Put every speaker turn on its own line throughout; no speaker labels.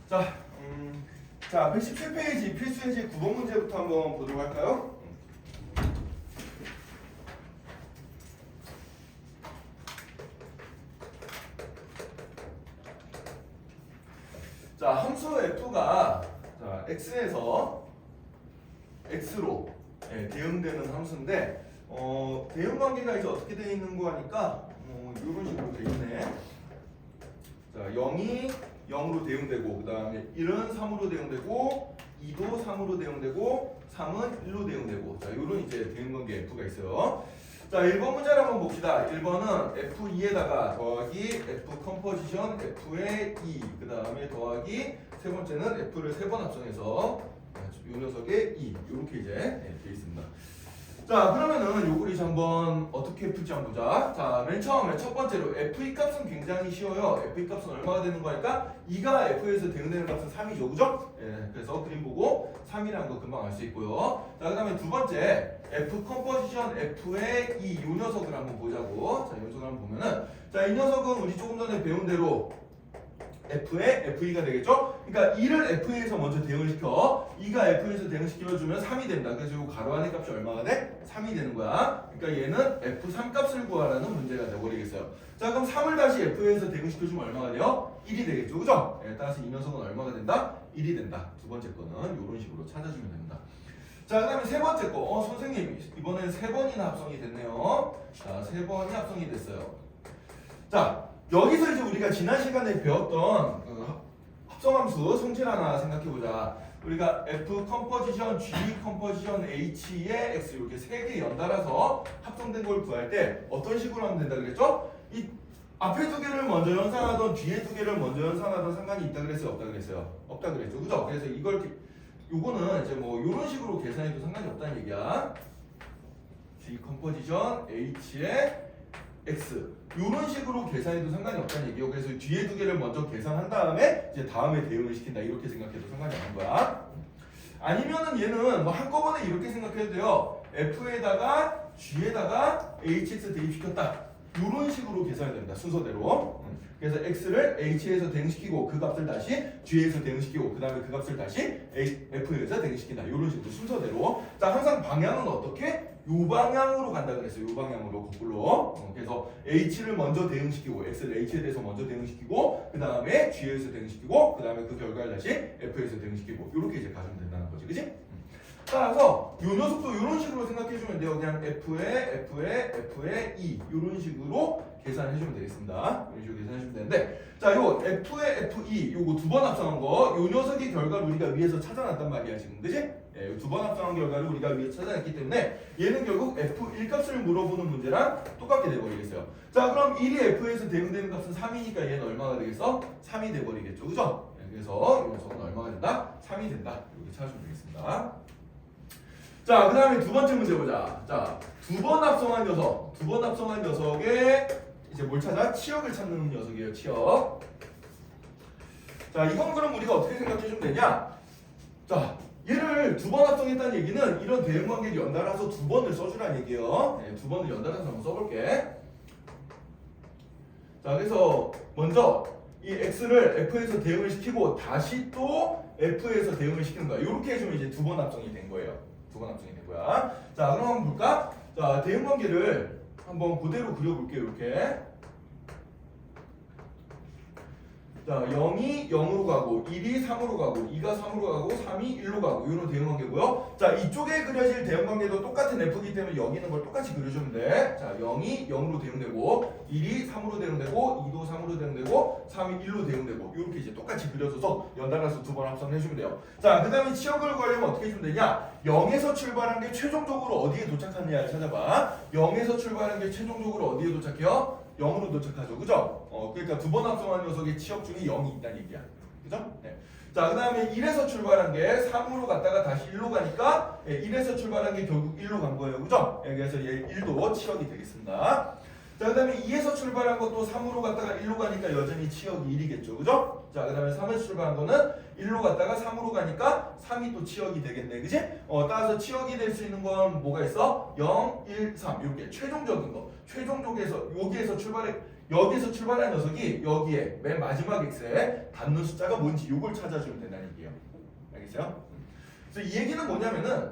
자, 117페이지 필수 예제 9번 문제부터 한번 보도록 할까요? 자, 함수 f가 x에서 x로 대응되는 함수인데 대응 관계가 이제 어떻게 되어 있는 거 하니까 이런 식으로 되어 있네. 자, 0이 0으로 대응되고, 그 다음에 1은 3으로 대응되고, 2도 3으로 대응되고, 3은 1로 대응되고, 자, 요런 이제 대응 관계 F가 있어요. 자, 1번 문제를 한번 봅시다. 1번은 F2에다가 더하기 F 컴포지션 F의 2, 그 다음에 더하기 세 번째는 F를 3번 합성해서 요 녀석의 2, 요렇게 이제 되어 있습니다. 자, 그러면은 요걸 이제 한번 어떻게 풀지 한번 보자. 자, 맨 처음에 첫 번째로 F2 값은 굉장히 쉬워요. F2 값은 얼마가 되는 거니까 2가 F에서 대응되는 값은 3이죠, 그죠? 그래서 그림 보고 3이라는 거 금방 알 수 있고요. 자, 그 다음에 두 번째 F 컴포지션 F의 이 요 녀석을 한번 보자고. 자, 이 녀석을 한번 보면은, 자, 이 녀석은 우리 조금 전에 배운 대로 F의 F2가 되겠죠? 그러니까 2를 F에서 먼저 대응을 시켜 2가 F에서 대응 시켜주면 3이 된다. 그래서 이 가로 안의 값이 얼마가 돼? 3이 되는 거야. 그러니까 얘는 F3 값을 구하라는 문제가 되어버리겠어요. 자, 그럼 3을 다시 F에서 대응 시켜주면 얼마가 돼요? 1이 되겠죠, 그죠? 따라서 이 녀석은 얼마가 된다? 1이 된다. 두 번째 거는 이런 식으로 찾아주면 됩니다. 자, 그 다음에 세 번째 거. 선생님, 이번엔 3번이나 합성이 됐네요. 자, 3번이 합성이 됐어요. 자, 여기서 이제 우리가 지난 시간에 배웠던 합성함수 성질 하나 생각해보자. 우리가 F 컴포지션, G 컴포지션, H의 X 이렇게 세 개 연달아서 합성된 걸 구할 때 어떤 식으로 하면 된다 그랬죠? 이 앞에 두 개를 먼저 연산하던 뒤에 두 개를 먼저 연산하던 상관이 있다 그랬어요? 없다 그랬어요? 없다 그랬죠, 그죠? 그래서 이걸 요거는 이제 뭐 이런 식으로 계산해도 상관이 없다는 얘기야. G 컴포지션, H의 X 이런 식으로 계산해도 상관이 없다는 얘기예요. 그래서 뒤에 두 개를 먼저 계산한 다음에 이제 다음에 대응을 시킨다 이렇게 생각해도 상관이 없는 거야. 아니면은 얘는 뭐 한꺼번에 이렇게 생각해도 돼요. F에다가 G에다가 HX 대입시켰다 이런 식으로 계산이 됩니다. 순서대로. 그래서 X를 H에서 대응시키고 그 값을 다시 G에서 대응시키고 그 다음에 그 값을 다시 F에서 대응시킨다 이런 식으로 순서대로. 자, 항상 방향은 어떻게? 요 방향으로 간다 그랬어요. 요 방향으로 거꾸로. 그래서 H를 먼저 대응시키고 X를 H에 대해서 먼저 대응시키고 그 다음에 G에서 대응시키고 그 다음에 그 결과를 다시 F에서 대응시키고 이렇게 이제 가시면 된다는 거지, 그지? 따라서 요 녀석도 이런 식으로 생각해주면 돼요. 그냥 F의 E 이런 식으로 계산해주면 되겠습니다. 이런 식으로 계산해주면 되는데, 자, 요 F의 FE 요거 두 번 합성한 거, 요 녀석의 결과를 우리가 위에서 찾아놨단 말이야 지금, 그지? 두 번 합성한 결과를 우리가 위에서 찾아냈기 때문에 얘는 결국 F1 값을 물어보는 문제랑 똑같게 돼버리겠어요. 자, 그럼 1이 F에서 대응되는 값은 3이니까 얘는 얼마가 되겠어? 3이 돼버리겠죠, 그죠? 그래서 이 녀석은 얼마가 된다? 3이 된다. 이렇게 찾아주면 되겠습니다. 자, 그 다음에 두 번째 문제 보자. 자, 두 번 합성한 녀석에 이제 뭘 찾아? 치역을 찾는 녀석이에요, 치역. 자, 이건 그럼 우리가 어떻게 생각해주면 되냐? 자, 얘를 두 번 합성했다는 얘기는 이런 대응 관계를 연달아서 두 번을 써주라는 얘기예요. 두 번을 연달아서 한번 써볼게. 자, 그래서 먼저 이 X를 F에서 대응을 시키고 다시 또 F에서 대응을 시키는 거야. 이렇게 해주면 이제 두 번 합성이 된 거예요. 두 번 합성이 된 거야. 자, 그럼 한번 볼까? 자, 대응 관계를 한번 그대로 그려볼게요. 이렇게. 자, 0이 0으로 가고 1이 3으로 가고 2가 3으로 가고 3이 1로 가고 이런 대응 관계고요. 자, 이쪽에 그려질 대응 관계도 똑같은 F이기 때문에 여기 있는 걸 똑같이 그려주면 돼. 자, 0이 0으로 대응되고 1이 3으로 대응되고 2도 3으로 대응되고 3이 1로 대응되고 이렇게 이제 똑같이 그려줘서 연달아서 두 번 합성을 해주면 돼요. 자, 그 다음에 치역을 구하려면 어떻게 해주면 되냐? 0에서 출발한 게 최종적으로 어디에 도착하느냐를 찾아봐. 0에서 출발한 게 최종적으로 어디에 도착해요? 0으로 도착하죠, 그죠? 그러니까 두 번 합성한 녀석의 치역 중에 0이 있다는 얘기야, 그죠? 네. 자, 그 다음에 1에서 출발한 게 3으로 갔다가 다시 1로 가니까 1에서 출발한 게 결국 1로 간 거예요, 그죠? 그래서 얘 1도 치역이 되겠습니다. 자, 그 다음에 2에서 출발한 것도 3으로 갔다가 1로 가니까 여전히 치역이 1이겠죠, 그죠? 자, 그 다음에 3에서 출발한 거는 1로 갔다가 3으로 가니까 3이 또 치역이 되겠네, 그지? 따라서 치역이 될 수 있는 건 뭐가 있어? 0, 1, 3 이렇게 최종적인 거, 최종적에서 여기에서 출발해 여기서 출발한 녀석이 여기에 맨 마지막 x에 닿는 숫자가 뭔지 이걸 찾아주면 된다는 얘기예요. 알겠어요? 그래서 이 얘기는 뭐냐면은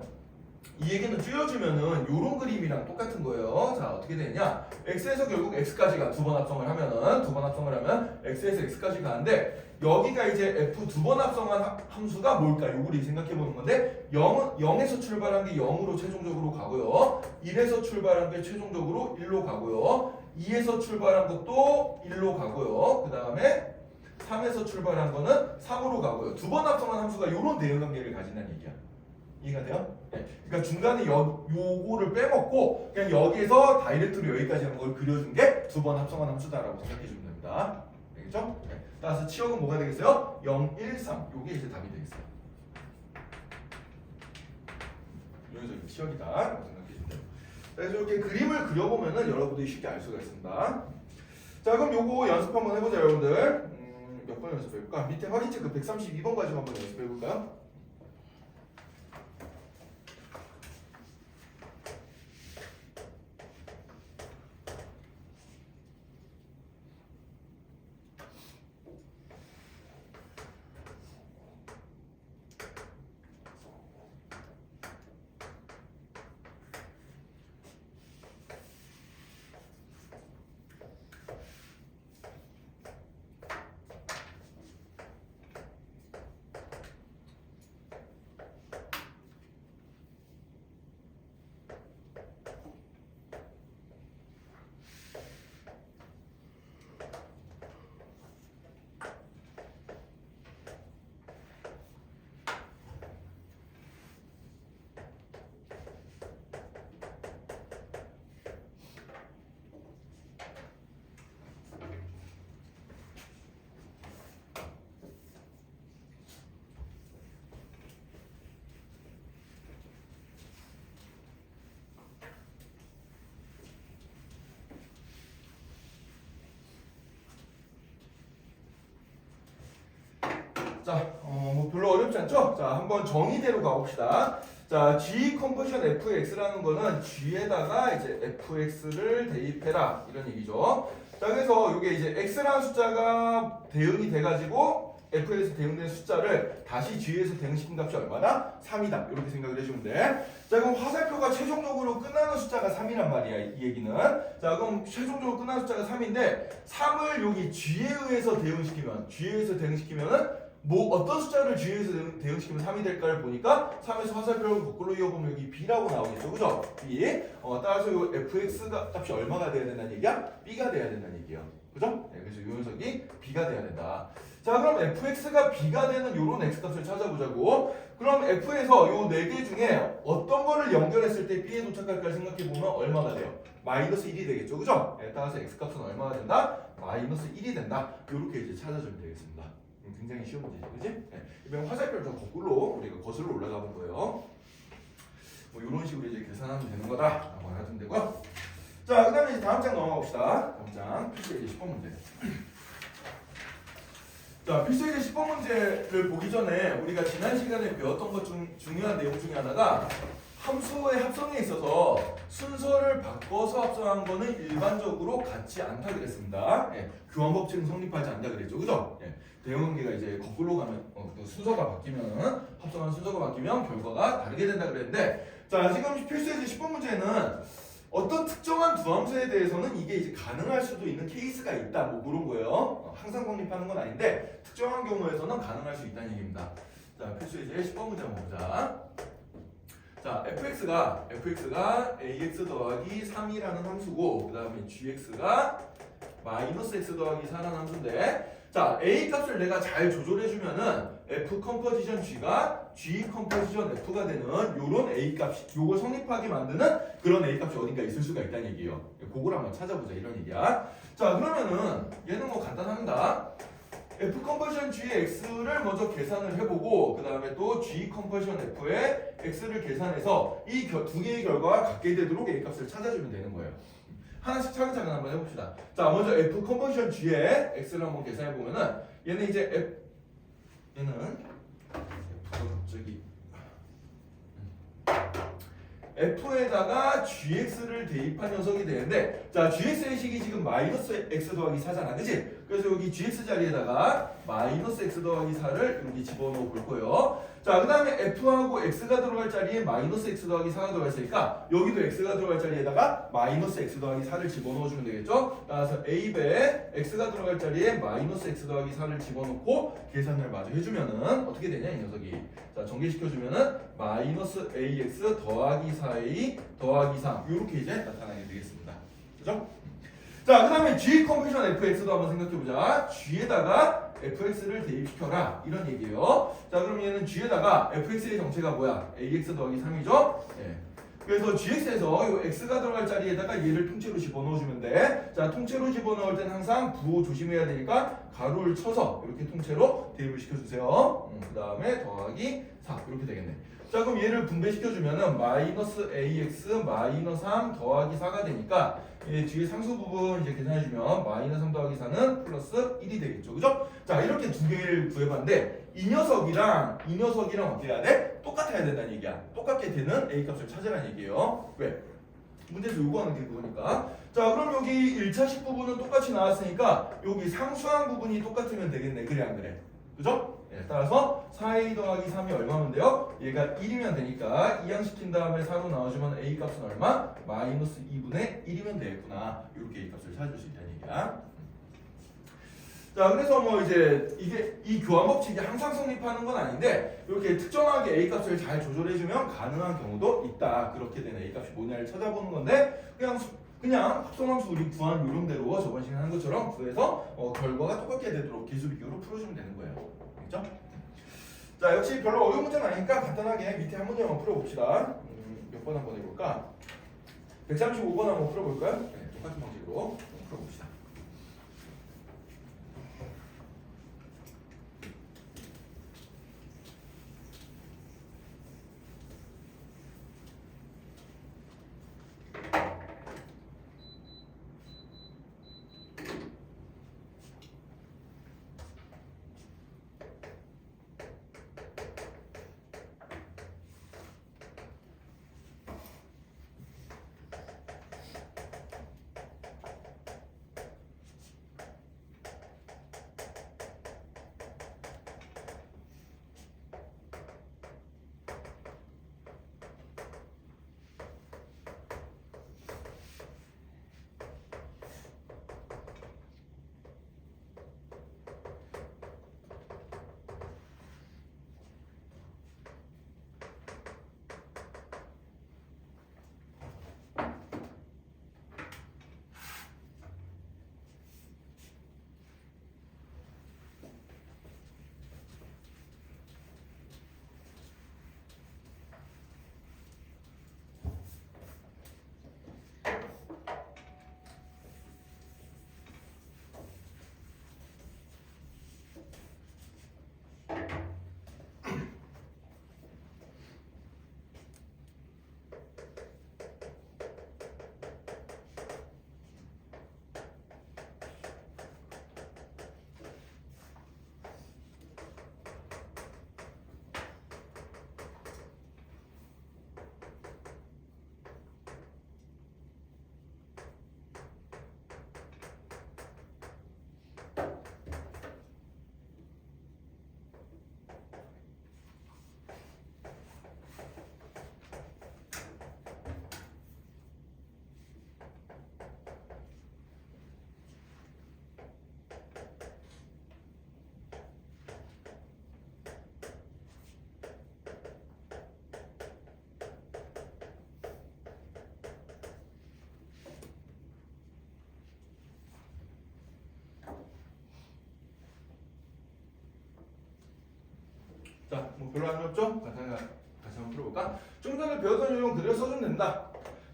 이 얘기는 줄여주면은 요런 그림이랑 똑같은 거예요. 자, 어떻게 되냐? x에서 결국 x까지가 두 번 합성을 하면 x에서 x까지 가는데 여기가 이제 f 두 번 합성한 함수가 뭘까? 요걸 생각해 보는 건데 0에서 출발한 게 0으로 최종적으로 가고요. 1에서 출발한 게 최종적으로 1로 가고요. 2에서 출발한 것도 1로 가고요. 그 다음에 3에서 출발한 거는 3으로 가고요. 두 번 합성한 함수가 요런 대응 관계를 가진다는 얘기야. 이해가 돼요? 네. 그러니까 중간에 요거를 빼먹고 그냥 여기에서 다이렉트로 여기까지 하는 걸 그려준 게 두 번 합성한 함수다라고 생각해 주면 됩니다. 알겠죠? 네. 따라서 치역은 뭐가 되겠어요? 0, 1, 3. 요게 이제 답이 되겠어요. 여기서 치역이다라고 생각해 주면 돼요. 그래서 이렇게 그림을 그려보면은 여러분들이 쉽게 알 수가 있습니다. 자, 그럼 요거 연습 한번 해보자, 여러분들. 몇 번 연습해볼까? 밑에 확인 체크 132번 가지고 한번 연습해볼까요? 자, 뭐 별로 어렵지 않죠? 자, 한번 정의대로 가봅시다. 자, G 컨버전 fx라는 거는 G에다가 이제 fx를 대입해라 이런 얘기죠. 자, 그래서 이게 이제 x라는 숫자가 대응이 돼가지고 f에서 대응된 숫자를 다시 G에서 대응시킨 값이 얼마나? 3이다. 이렇게 생각을 해주면 돼. 자, 그럼 화살표가 최종적으로 끝나는 숫자가 3이란 말이야, 이 얘기는. 자, 그럼 최종적으로 끝나는 숫자가 3인데 3을 여기 G에 의해서 대응시키면은 뭐 어떤 숫자를 G에서 대응시키면 3이 될까를 보니까 3에서 화살표를 거꾸로 이어보면 여기 B라고 나오겠죠, 그죠? B. 따라서 이 fx가 값이 얼마가 돼야 된다는 얘기야? B가 돼야 된다는 얘기야, 그죠? 네, 그래서 이 녀석이 B가 돼야 된다. 자, 그럼 fx가 B가 되는 요런 x값을 찾아보자고. 그럼 f에서 요 4개 중에 어떤 거를 연결했을 때 B에 도착할까 생각해보면 얼마가 돼요? 마이너스 1이 되겠죠, 그죠? 네, 따라서 x값은 얼마가 된다? 마이너스 1이 된다. 요렇게 이제 찾아주면 되겠습니다. 굉장히 쉬운 문제죠, 그지? 네. 이번 화살표를 좀 거꾸로 우리가 거슬러 올라가 본 거예요. 뭐 이런 식으로 이제 계산하면 되는 거다라고 알아두면 되고요. 자, 그다음에 이제 다음 장 넘어가 봅시다. 다음 장 필수예제 10번 문제. 자, 필수예제 10번 문제를 보기 전에 우리가 지난 시간에 배웠던 것 중 중요한 내용 중에 하나가 함수의 합성에 있어서 순서를 바꿔서 합성한 거는 일반적으로 같지 않다 그랬습니다. 예, 교환 법칙은 성립하지 않는다 그랬죠, 그죠? 예, 대응관계가 이제 거꾸로 가면 그 순서가 바뀌면 합성한 순서가 바뀌면 결과가 다르게 된다 그랬는데, 자, 지금 필수예제 10번 문제는 어떤 특정한 두 함수에 대해서는 이게 이제 가능할 수도 있는 케이스가 있다, 뭐 그런 거예요. 항상 성립하는 건 아닌데 특정한 경우에서는 가능할 수 있다는 얘기입니다. 자, 필수예제 10번 문제 한번 보자. 자, fx가 ax 더하기 3이라는 함수고, 그 다음에 gx가 마이너스 x 더하기 4라는 함수인데, 자, a 값을 내가 잘 조절해주면은 f 컴포지션 g가 g 컴포지션 f가 되는 요런 a 값이, 요걸 성립하게 만드는 그런 a 값이 어딘가 있을 수가 있다는 얘기예요. 그걸 한번 찾아보자, 이런 얘기야. 자, 그러면은 얘는 뭐 간단합니다. f 컨버전 g의 x를 먼저 계산을 해보고, 그 다음에 또 g 컨버전 f의 x를 계산해서 이 두 개의 결과가 같게 되도록 a 값을 찾아주면 되는 거예요. 하나씩 차근차근 한번 해봅시다. 자, 먼저 f 컨버전 g의 x를 한번 계산해보면은 얘는 이제 f가 갑자기 f에다가 gx를 대입한 녀석이 되는데, 자 gx의 식이 지금 마이너스 x 더하기 4잖아, 그치? 그래서 여기 gx 자리에다가 마이너스 x 더하기 4를 여기 집어넣어 볼 거예요. 자, 그 다음에 f하고 x가 들어갈 자리에 마이너스 x 더하기 4가 들어가 있으니까 여기도 x가 들어갈 자리에다가 마이너스 x 더하기 4를 집어넣어 주면 되겠죠? 따라서 a배 x가 들어갈 자리에 마이너스 x 더하기 4를 집어넣고 계산을 마저 해주면은 어떻게 되냐, 이 녀석이. 자, 전개시켜주면은 마이너스 ax 더하기 4a 더하기 3 이렇게 이제 나타나게 되겠습니다. 그죠? 자, 그 다음에 g 컨비션 fx도 한번 생각해보자. g에다가 fx를 대입시켜라, 이런 얘기예요. 자, 그럼 얘는 g에다가 fx의 정체가 뭐야? ax 더하기 3이죠? 예. 그래서 gx에서 이 x가 들어갈 자리에다가 얘를 통째로 집어넣어주면 돼. 자, 통째로 집어넣을 때는 항상 부호 조심해야 되니까 가로를 쳐서 이렇게 통째로 대입을 시켜주세요. 그 다음에 더하기 4 이렇게 되겠네. 자, 그럼 얘를 분배시켜주면은 마이너스 ax 마이너스 3 더하기 4가 되니까 이 뒤에 상수 부분 이제 계산해주면 마이너스 3 더하기 4는 플러스 1이 되겠죠, 그죠? 자, 이렇게 두 개를 구해봤는데 이 녀석이랑 어떻게 해야 돼? 똑같아야 된다는 얘기야. 똑같게 되는 a 값을 찾으라는 얘기예요. 왜? 문제에서 요구하는 게 그거니까. 자, 그럼 여기 1차식 부분은 똑같이 나왔으니까 여기 상수항 부분이 똑같으면 되겠네. 그래 안 그래? 그죠? 예, 따라서 4a 더하기 3이 얼마면 돼요? 얘가 1이면 되니까 이항시킨 다음에 4로 나와주면 a 값은 얼마? 마이너스 2분의 1이면 되겠구나. 이렇게 a 값을 찾을 수 있다는 얘기야. 자, 그래서 뭐 이제 이게 이 교환 법칙이 항상 성립하는 건 아닌데 이렇게 특정하게 a 값을 잘 조절해주면 가능한 경우도 있다. 그렇게 되는 a 값이 뭐냐를 찾아보는 건데 그냥 합성함수 우리 구한 요령대로 저번 시간에 한 것처럼 구해서 결과가 똑같게 되도록 기수비교로 풀어주면 되는 거예요. 알겠죠? 자, 역시 별로 어려운 문제는 아니니까 간단하게 밑에 한 문제만 풀어봅시다. 몇 번 한번 해볼까? 135번 한번 풀어볼까요? 네, 똑같은 방식으로 풀어봅시다. 자, 뭐 별로 안 어렵죠? 다시 한번 풀어볼까? 좀 전에 배웠던 요령 그대로 써주면 된다.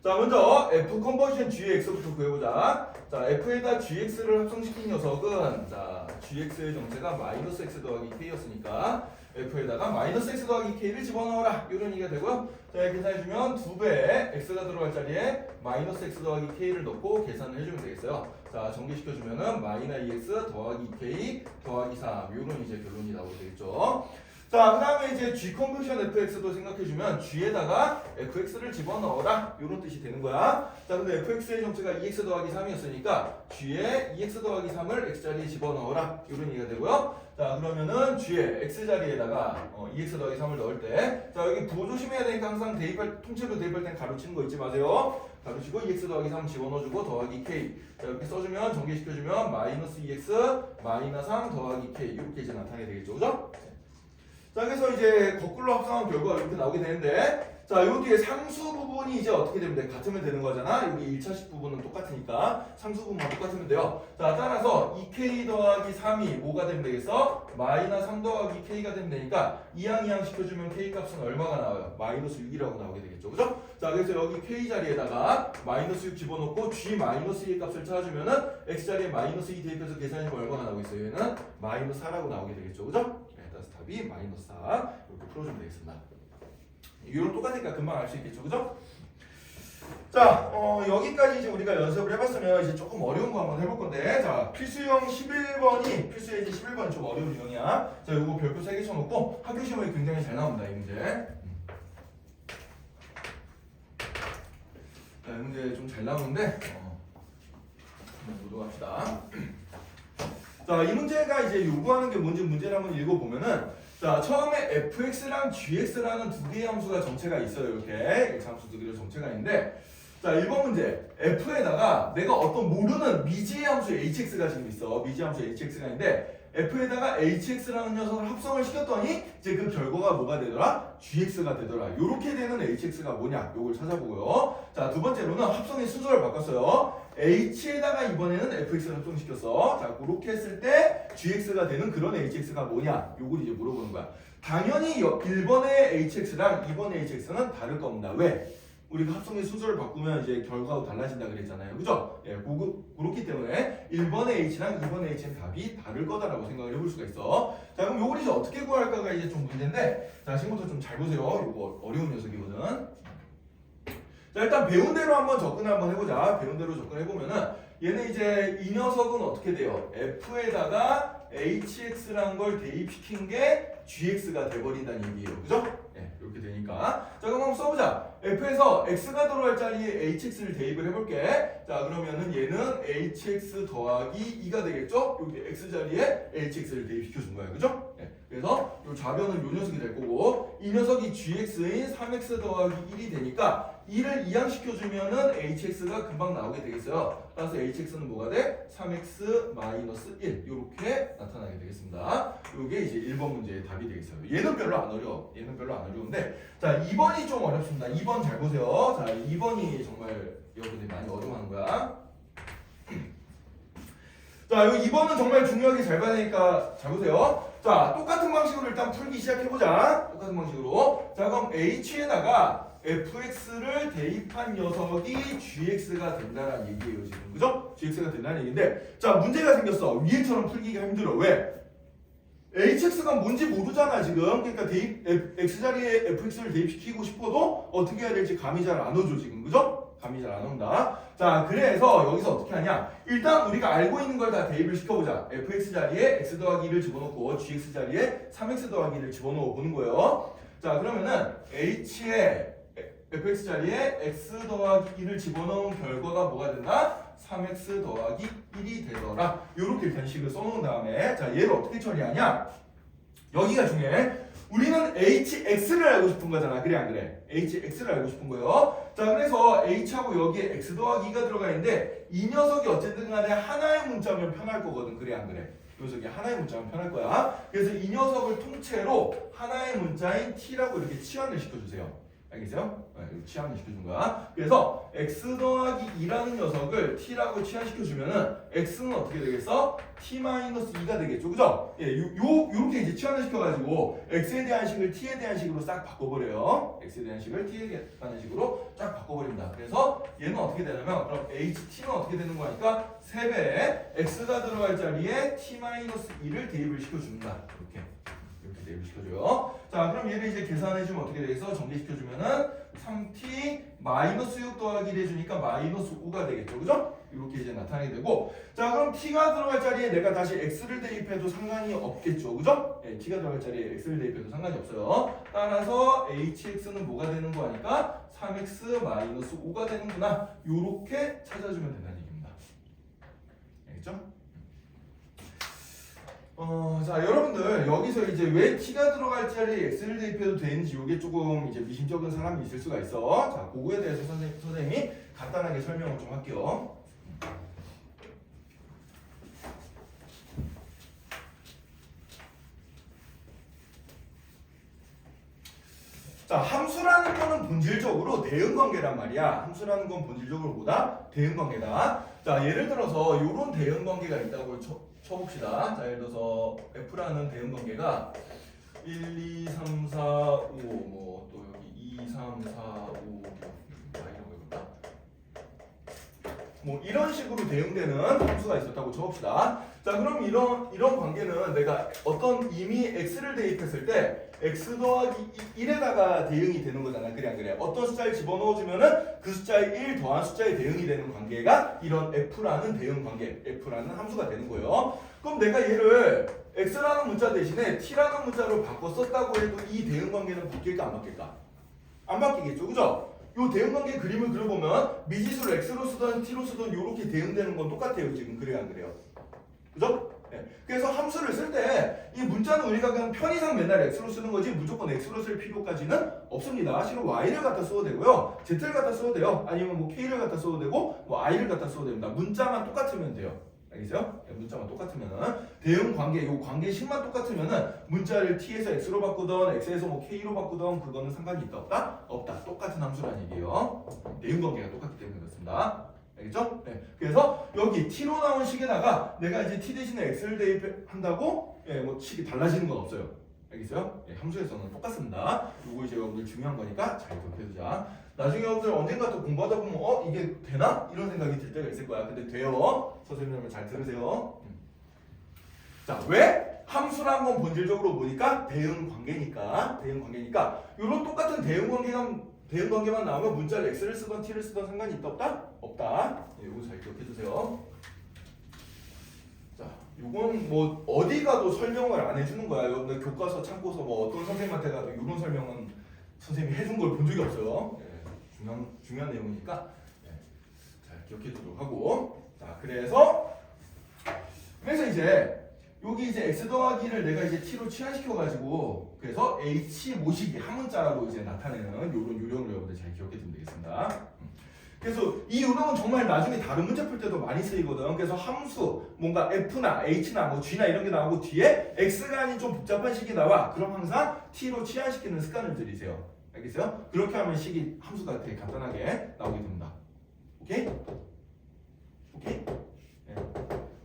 자, 먼저 f 컨버전 gx부터 구해보자. 자, f에다 gx를 합성시킨 녀석은 자 gx의 정체가 마이너스 x 더하기 k였으니까 f에다가 마이너스 x 더하기 k를 집어넣어라, 이런 얘기가 되고요. 자, 이렇게 계산해주면 2배 x가 들어갈 자리에 마이너스 x 더하기 k를 넣고 계산을 해주면 되겠어요. 자, 전개시켜주면은 마이너스 2x 더하기 k 더하기 3 이런 이제 결론이 나오게 되겠죠. 자, 그 다음에 이제 G 컨버션 fx도 생각해주면 G에다가 fx를 집어넣어라 이런 뜻이 되는 거야. 자, 근데 fx의 정체가 2x 더하기 3이었으니까 G에 2x 더하기 3을 x자리에 집어넣어라 이런 얘기가 되고요. 자, 그러면은 G에 x자리에다가 2x 더하기 3을 넣을 때, 자, 여기 부호 조심해야 되니까 항상 통째로 대입할 땐 가로치는 거 잊지 마세요. 가로치고 2x 더하기 3 집어넣어주고 더하기 k. 자, 이렇게 써주면 전개시켜주면 마이너스 2x 마이너스 3 더하기 k 이렇게 이제 나타나게 되겠죠, 그죠? 자, 그래서 이제 거꾸로 합성한 결과가 이렇게 나오게 되는데, 자, 요 뒤에 상수 부분이 이제 어떻게 되면 돼? 같으면 되는 거잖아. 여기 1차식 부분은 똑같으니까 상수 부분만 똑같으면 돼요. 자, 따라서 2k 더하기 3이 뭐가 되면 되겠어? 마이너스 3 더하기 k가 되면 되니까 이항 시켜주면 k 값은 얼마가 나와요? 마이너스 6이라고 나오게 되겠죠, 그죠? 자, 그래서 여기 k 자리에다가 마이너스 6 집어넣고 g 마이너스 2의 값을 찾아주면은 x 자리에 마이너스 2 대입해서 계산해보면 얼마가 나오고 있어요? 얘는 마이너스 4라고 나오게 되겠죠, 그죠? 답이 마이너스 4 이렇게 풀어주면 되겠습니다. 이런 똑같으니까 금방 알 수 있겠죠, 그죠? 자, 여기까지 이제 우리가 연습을 해봤으면 이제 조금 어려운 거 한번 해볼 건데, 자, 필수형 11번이 필수의 이제 11번이 좀 어려운 유형이야. 자, 요거 별표 3개 쳐놓고 학교 시험에 굉장히 잘 나옵니다, 이 문제. 자, 이 문제 좀 잘 나오는데, 한번 보도록 합시다. 자, 이 문제가 이제 요구하는 게 뭔지 문제를 한번 읽어보면은, 자, 처음에 fx랑 gx라는 두 개의 함수가 정체가 있어요. 이렇게 함수 두 개의 정체가 있는데, 자, 1번 문제 f에다가 내가 어떤 모르는 미지의 함수 hx가 지금 있어. 미지의 함수 hx가 있는데 f에다가 hx라는 녀석을 합성을 시켰더니 이제 그 결과가 뭐가 되더라? gx가 되더라. 이렇게 되는 hx가 뭐냐? 요걸 찾아보고요. 자, 두 번째로는 합성의 순서를 바꿨어요. h에다가 이번에는 fx를 합성시켰어. 자, 그렇게 했을 때 gx가 되는 그런 hx가 뭐냐? 요걸 이제 물어보는 거야. 당연히 1번의 hx랑 2번의 hx는 다를 겁니다. 왜? 우리가 합성의 순서를 바꾸면 이제 결과가 달라진다 그랬잖아요, 그죠? 예, 그렇기 때문에 1번의 h랑 2번의 h는 답이 다를 거다라고 생각을 해볼 수가 있어. 자, 그럼 요걸 이제 어떻게 구할까가 이제 좀 문제인데, 자, 지금부터 좀 잘 보세요. 요거 어려운 녀석이거든. 자, 일단 배운 대로 한번 접근을 한번 해보자. 배운 대로 접근해보면은 얘는 이제 이 녀석은 어떻게 돼요? f에다가 hx라는 걸 대입시킨 게 gx가 돼버린다는 얘기예요, 그죠? 네, 이렇게 되니까. 자, 그럼 한번 써보자. f에서 x가 들어갈 자리에 hx를 대입을 해볼게. 자, 그러면은 얘는 hx 더하기 2가 되겠죠? 여기 x 자리에 hx를 대입시켜준 거야, 그죠? 네, 그래서 요 좌변은 요 녀석이 될 거고, 이 녀석이 gx인 3x 더하기 1이 되니까 2를 이항시켜주면은 hx가 금방 나오게 되겠어요. 따라서 hx는 뭐가 돼? 3x 마이너스 1 이렇게 나타나게 되겠습니다. 이게 이제 1번 문제의 답이 되겠어요. 얘는 별로 안 어려워. 얘는 별로 안 어려운데, 자, 2번이 좀 어렵습니다. 2번 잘 보세요. 자, 2번이 정말 여러분들이 많이 어려워하는 거야. 자, 여기 2번은 정말 중요하게 잘 봐야 되니까 잘 보세요. 자, 똑같은 방식으로 일단 풀기 시작해보자. 똑같은 방식으로. 자, 그럼 h에다가 fx를 대입한 녀석이 gx가 된다는 얘기예요, 지금. 그죠? gx가 된다는 얘기인데, 자, 문제가 생겼어. 위에처럼 풀기가 힘들어. 왜? hx가 뭔지 모르잖아, 지금. 그러니까 x자리에 fx를 대입시키고 싶어도 어떻게 해야 될지 감이 잘 안 오죠, 지금. 그죠? 감이 잘 안 온다. 자, 그래서 여기서 어떻게 하냐? 일단 우리가 알고 있는 걸 다 대입을 시켜보자. fx 자리에 x 더하기 1을 집어넣고 gx 자리에 3x 더하기 1을 집어넣어 보는 거예요. 자, 그러면은 h에 fx 자리에 x 더하기 1을 집어넣은 결과가 뭐가 된다? 3x 더하기 1이 되더라. 이렇게 일단 식을 써놓은 다음에, 자, 얘를 어떻게 처리하냐? 여기가 중요해. 우리는 hx를 알고 싶은 거잖아. 그래, 안 그래? hx를 알고 싶은 거예요. 자, 그래서 h하고 여기에 x 더하기 2가 들어가 있는데, 이 녀석이 어쨌든 간에 하나의 문자면 편할 거거든. 그래, 안 그래? 이 녀석이 하나의 문자면 편할 거야. 그래서 이 녀석을 통째로 하나의 문자인 t라고 이렇게 치환을 시켜주세요. 알겠어요? 네, 치환을 시켜준 거야. 그래서 x 더하기 2라는 녀석을 t라고 치환시켜주면은 x는 어떻게 되겠어? t-2가 되겠죠, 그죠? 예, 요렇게 이제 치환을 시켜가지고 x에 대한 식을 t에 대한 식으로 싹 바꿔버려요. x에 대한 식을 t에 대한 식으로 쫙 바꿔버립니다. 그래서 얘는 어떻게 되냐면, 그럼 ht는 어떻게 되는 거니까 3배에 x가 들어갈 자리에 t-2를 대입을 시켜줍니다. 이렇게 이렇게 대입시켜줘요. 자, 그럼 얘를 이제 계산해주면 어떻게 되겠어? 정리시켜주면은 3t 마이너스 6 더하기 1 해주니까 마이너스 5가 되겠죠. 그죠? 이렇게 이제 나타나게 되고, 자, 그럼 t가 들어갈 자리에 내가 다시 x를 대입해도 상관이 없겠죠. 그죠? 네, t가 들어갈 자리에 x를 대입해도 상관이 없어요. 따라서 hx는 뭐가 되는 거 하니까 3x 마이너스 5가 되는구나. 요렇게 찾아주면 된다는 얘기입니다. 알겠죠? 자, 여러분들 여기서 이제 왜 t가 들어갈 자리에 x를 대입해도 되는지 이게 조금 이제 미심쩍은 사람이 있을 수가 있어. 자, 그거에 대해서 선생님이 간단하게 설명을 좀 할게요. 자, 함수라는 거는 본질적으로 대응관계란 말이야. 함수라는 건 본질적으로 뭐다? 대응관계다. 자, 예를 들어서 이런 대응관계가 있다고 쳐봅시다. 자, 예를 들어서 F라는 대응관계가 1, 2, 3, 4, 5, 뭐 또 여기 2, 3, 4, 5, 이런 거 있다. 뭐 이런 식으로 대응되는 함수가 있었다고 쳐봅시다. 자, 그럼 이런 관계는 내가 어떤 이미 x를 대입했을 때 x 더하기 1에다가 대응이 되는 거잖아. 그래 안 그래? 어떤 숫자를 집어넣어주면은 그 숫자에 1 더한 숫자에 대응이 되는 관계가 이런 f라는 대응 관계, f라는 함수가 되는 거예요. 그럼 내가 얘를 x라는 문자 대신에 t라는 문자로 바꿔 썼다고 해도 이 대응 관계는 바뀔까 안 바뀔까? 안 바뀌겠죠, 그죠? 요 대응관계 그림을 그려보면 미지수를 x로 쓰든 t로 쓰든 이렇게 대응되는 건 똑같아요. 지금 그래요 안 그래요? 그죠? 네. 그래서 함수를 쓸 때 이 문자는 우리가 그냥 편의상 맨날 x로 쓰는 거지 무조건 x로 쓸 필요까지는 없습니다. 실은 y를 갖다 써도 되고요, z를 갖다 써도 돼요, 아니면 뭐 k를 갖다 써도 되고 뭐 i를 갖다 써도 됩니다. 문자만 똑같으면 돼요. 알겠어요? 네, 문자만 똑같으면은 대응 관계, 요 관계식만 똑같으면은 문자를 t에서 x로 바꾸던 x에서 뭐 k로 바꾸던 그거는 상관이 있다 없다? 없다. 똑같은 함수라는 얘기예요. 대응 관계가 똑같기 때문에 그렇습니다. 알겠죠? 네. 그래서 여기 t로 나온 식에다가 내가 이제 t 대신에 x를 대입한다고 뭐 식이 달라지는 건 없어요. 알겠어요? 네, 함수에서는 똑같습니다. 요거 이제 여러분들 중요한 거니까 잘 기억해두자. 나중에 여러분들 언젠가 또 공부하다 보면 이게 되나? 이런 생각이 들 때가 있을 거야. 근데 돼요. 선생님 여러분 잘 들으세요. 자, 왜? 함수란 건 본질적으로 보니까 대응 관계니까 이런 똑같은 대응 관계만 나오면 문자를 x를 쓰던 t를 쓰던 상관이 있다 없다? 없다. 네, 이거 잘 기억해 주세요. 자, 이건 뭐 어디 가도 설명을 안 해주는 거야. 여러분들 교과서 참고서 뭐 어떤 선생님한테 가도 이런 설명은 선생님이 해준 걸 본 적이 없어요. 네, 중요한 내용이니까 네, 잘 기억해 두도록 하고. 자, 그래서 이제 여기 이제 x 더하기를 내가 이제 t로 치환시켜 가지고 그래서 h 모시기 한 문자라고 이제 나타내는 이런 요령을 여러분들 잘 기억해 두면 되겠습니다. 그래서 이 요령은 정말 나중에 다른 문제 풀 때도 많이 쓰이거든. 그래서 함수 뭔가 f나 h나 뭐 g나 이런 게 나오고 뒤에 x가 아닌 좀 복잡한 식이 나와. 그럼 항상 t로 치환시키는 습관을 들이세요. 알겠어요? 그렇게 하면 식이 함수가 되게 간단하게 나오게 됩니다. 오케이? 오케이? 네.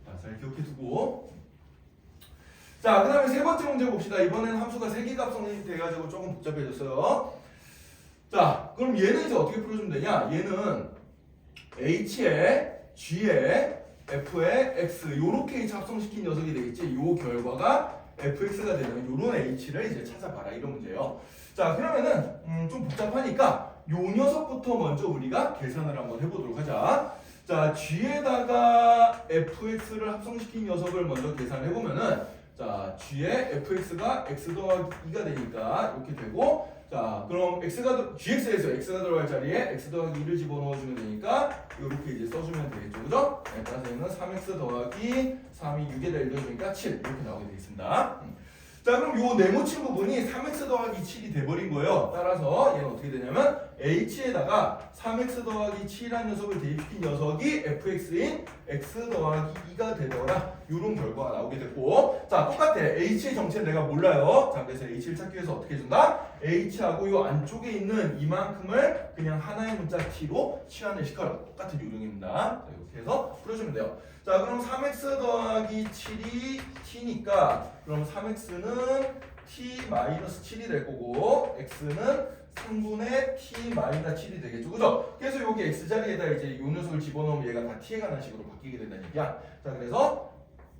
자, 잘 기억해 두고. 자, 그 다음에 세 번째 문제 봅시다. 이번에는 함수가 세개값성이 돼가지고 조금 복잡해졌어요. 자, 그럼 얘는 이제 어떻게 풀어주면 되냐? 얘는 h에 g에 f에 x 요렇게 합성시킨 녀석이 되겠지. 요 결과가 fx가 되는 요런 h를 이제 찾아봐라 이런 문제예요. 자, 그러면은 좀 복잡하니까 요 녀석부터 먼저 우리가 계산을 한번 해보도록 하자. 자, g에다가 fx를 합성시킨 녀석을 먼저 계산해보면은 자, g의 fx가 x 더하기 2가 되니까 이렇게 되고, 자, 그럼 gx에서 x가 들어갈 자리에 x 더하기 2를 집어넣어주면 되니까 이렇게 이제 써주면 되겠죠, 그죠? 네, 따라서 얘는 3x 더하기 3이 6에다 1 더해주니까 7 이렇게 나오게 되겠습니다. 자, 그럼 요 네모친 부분이 3x 더하기 7이 돼버린 거예요. 따라서 얘는 어떻게 되냐면 h에다가 3x 더하기 7이라는 녀석을 대입시킨 녀석이 fx인 x 더하기 2가 되더라. 이런 결과가 나오게 됐고, 자, 똑같아. h의 정체는 내가 몰라요. 자, 그래서 h를 찾기 위해서 어떻게 해준다? h하고 요 안쪽에 있는 이만큼을 그냥 하나의 문자 t로 치환을 시켜라. 똑같은 요령입니다. 자, 이렇게 해서 풀어주면 돼요. 자, 그럼 3x 더하기 7이 t니까 그럼 3x는 t-7이 될 거고 x는 3분의 t-7이 되겠죠, 그죠? 그래서 여기 x 자리에다 이제 요 녀석을 집어넣으면 얘가 다 t에 관한 식으로 바뀌게 된다는 얘기야. 자, 그래서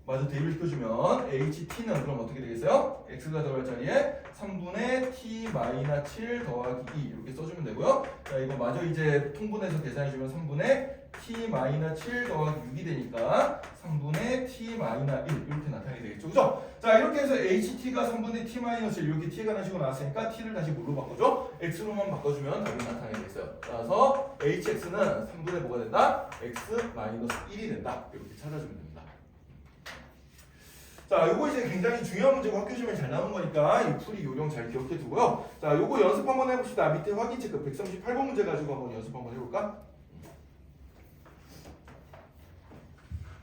마저 대입을 시켜주면 HT는 그럼 어떻게 되겠어요? X가 들어갈 자리에 3분의 T-7 더하기 2 이렇게 써주면 되고요. 자, 이거 마저 이제 통분해서 계산해주면 3분의 T-7 더하기 6이 되니까 3분의 T-1 이렇게 나타내게 되겠죠. 그죠? 자, 이렇게 해서 HT가 3분의 T-1 이렇게 T가 나시고 나왔으니까 T를 다시 뭘로 바꿔줘? X로만 바꿔주면 답이 나타나게 되겠어요. 따라서 HX는 3분의 뭐가 된다? X-1이 된다. 이렇게 찾아주면 됩니다. 자, 요거 이제 굉장히 중요한 문제고 학교 시험에 잘 나오는 거니까 이 풀이 요령 잘 기억해 두고요. 자, 요거 연습 한번 해봅시다. 밑에 확인 체크 138번 문제 가지고 한번 연습 한번 해볼까?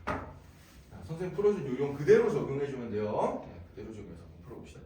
자, 선생님 풀어준 요령 그대로 적용해주면 돼요. 네, 그대로 적용해서 한번 풀어봅시다.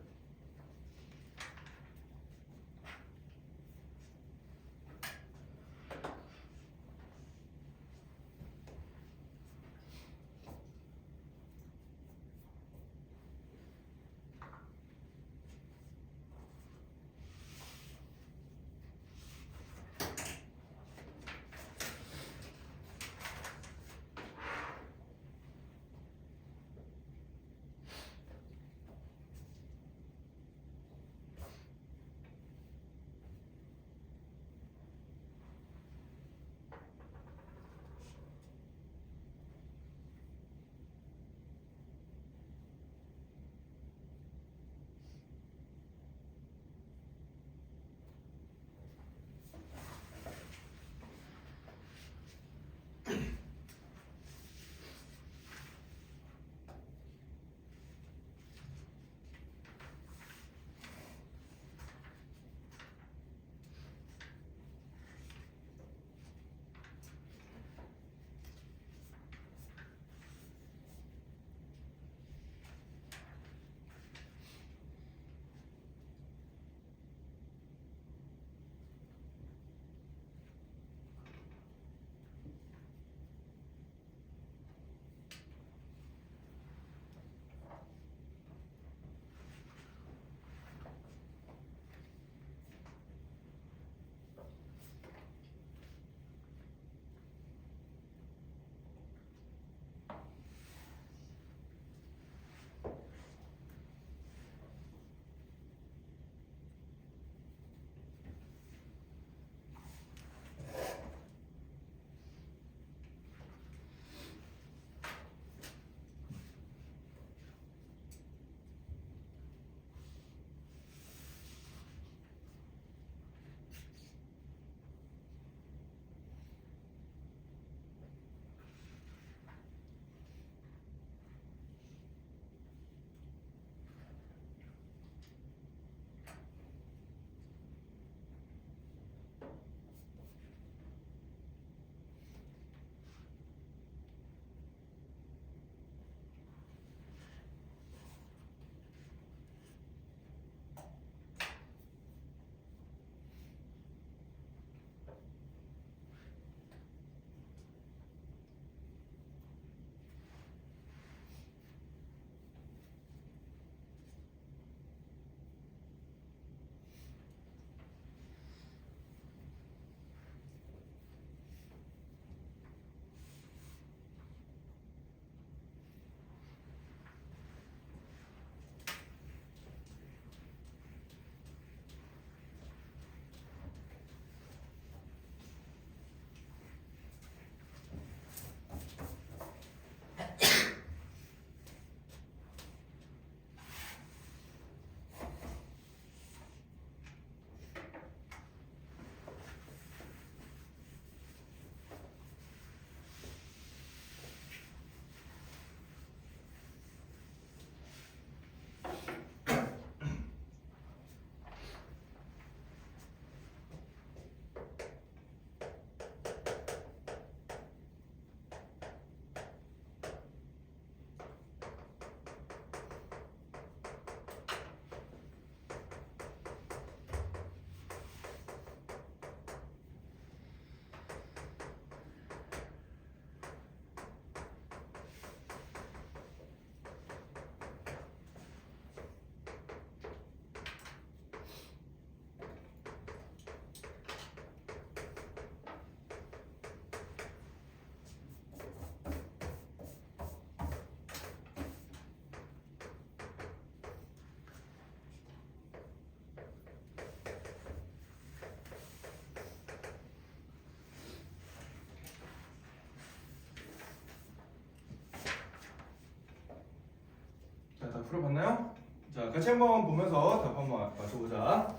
풀어봤나요? 자, 같이 한번 보면서 답 한번 맞춰보자.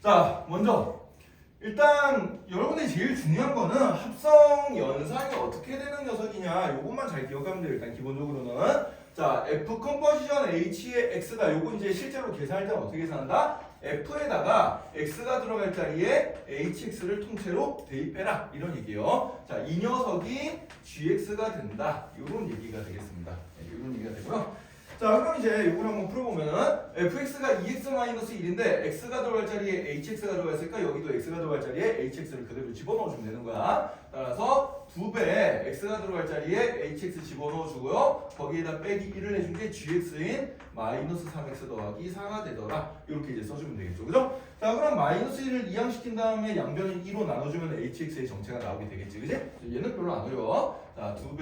자, 먼저 일단 여러분들이 제일 중요한 거는 합성 연산이 어떻게 되는 녀석이냐 요것만 잘 기억하면 돼요. 일단 기본적으로는 자 F 컴포지션 H의 X가 요거 이제 실제로 계산할 때는 어떻게 계산한다? F에다가 X가 들어갈 자리에 HX를 통째로 대입해라 이런 얘기예요. 자, 이 녀석이 GX가 된다 이런 얘기가 되겠습니다. 이런 얘기가 되고요. 자, 그럼 이제 이걸 한번 풀어보면은 fx가 2x-1인데 x가 들어갈 자리에 hx가 들어갔으니까 여기도 x가 들어갈 자리에 hx를 그대로 집어넣어주면 되는 거야. 따라서 2배 x가 들어갈 자리에 hx 집어넣어주고요. 거기에다 빼기 1을 해준 게 gx인 마이너스 3x 더하기 4가 되더라. 이렇게 이제 써주면 되겠죠. 그죠? 자, 그럼 마이너스 1을 이항시킨 다음에 양변을 2로 나눠주면 hx의 정체가 나오게 되겠지. 그지? 얘는 별로 안 어려워. 자, 2배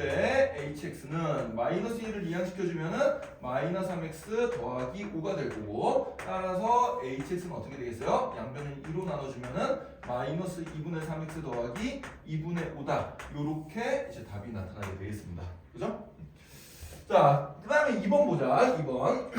hx는 마이너스 1을 이항시켜주면은 마이너스 3x 더하기 5가 될 거고, 따라서 hx는 어떻게 되겠어요? 양변을 2로 나눠주면은 마이너스 2분의 3x 더하기 2분의 5다. 요렇게 이제 답이 나타나게 되겠습니다. 그죠? 자, 그 다음에 2번 보자. 2번.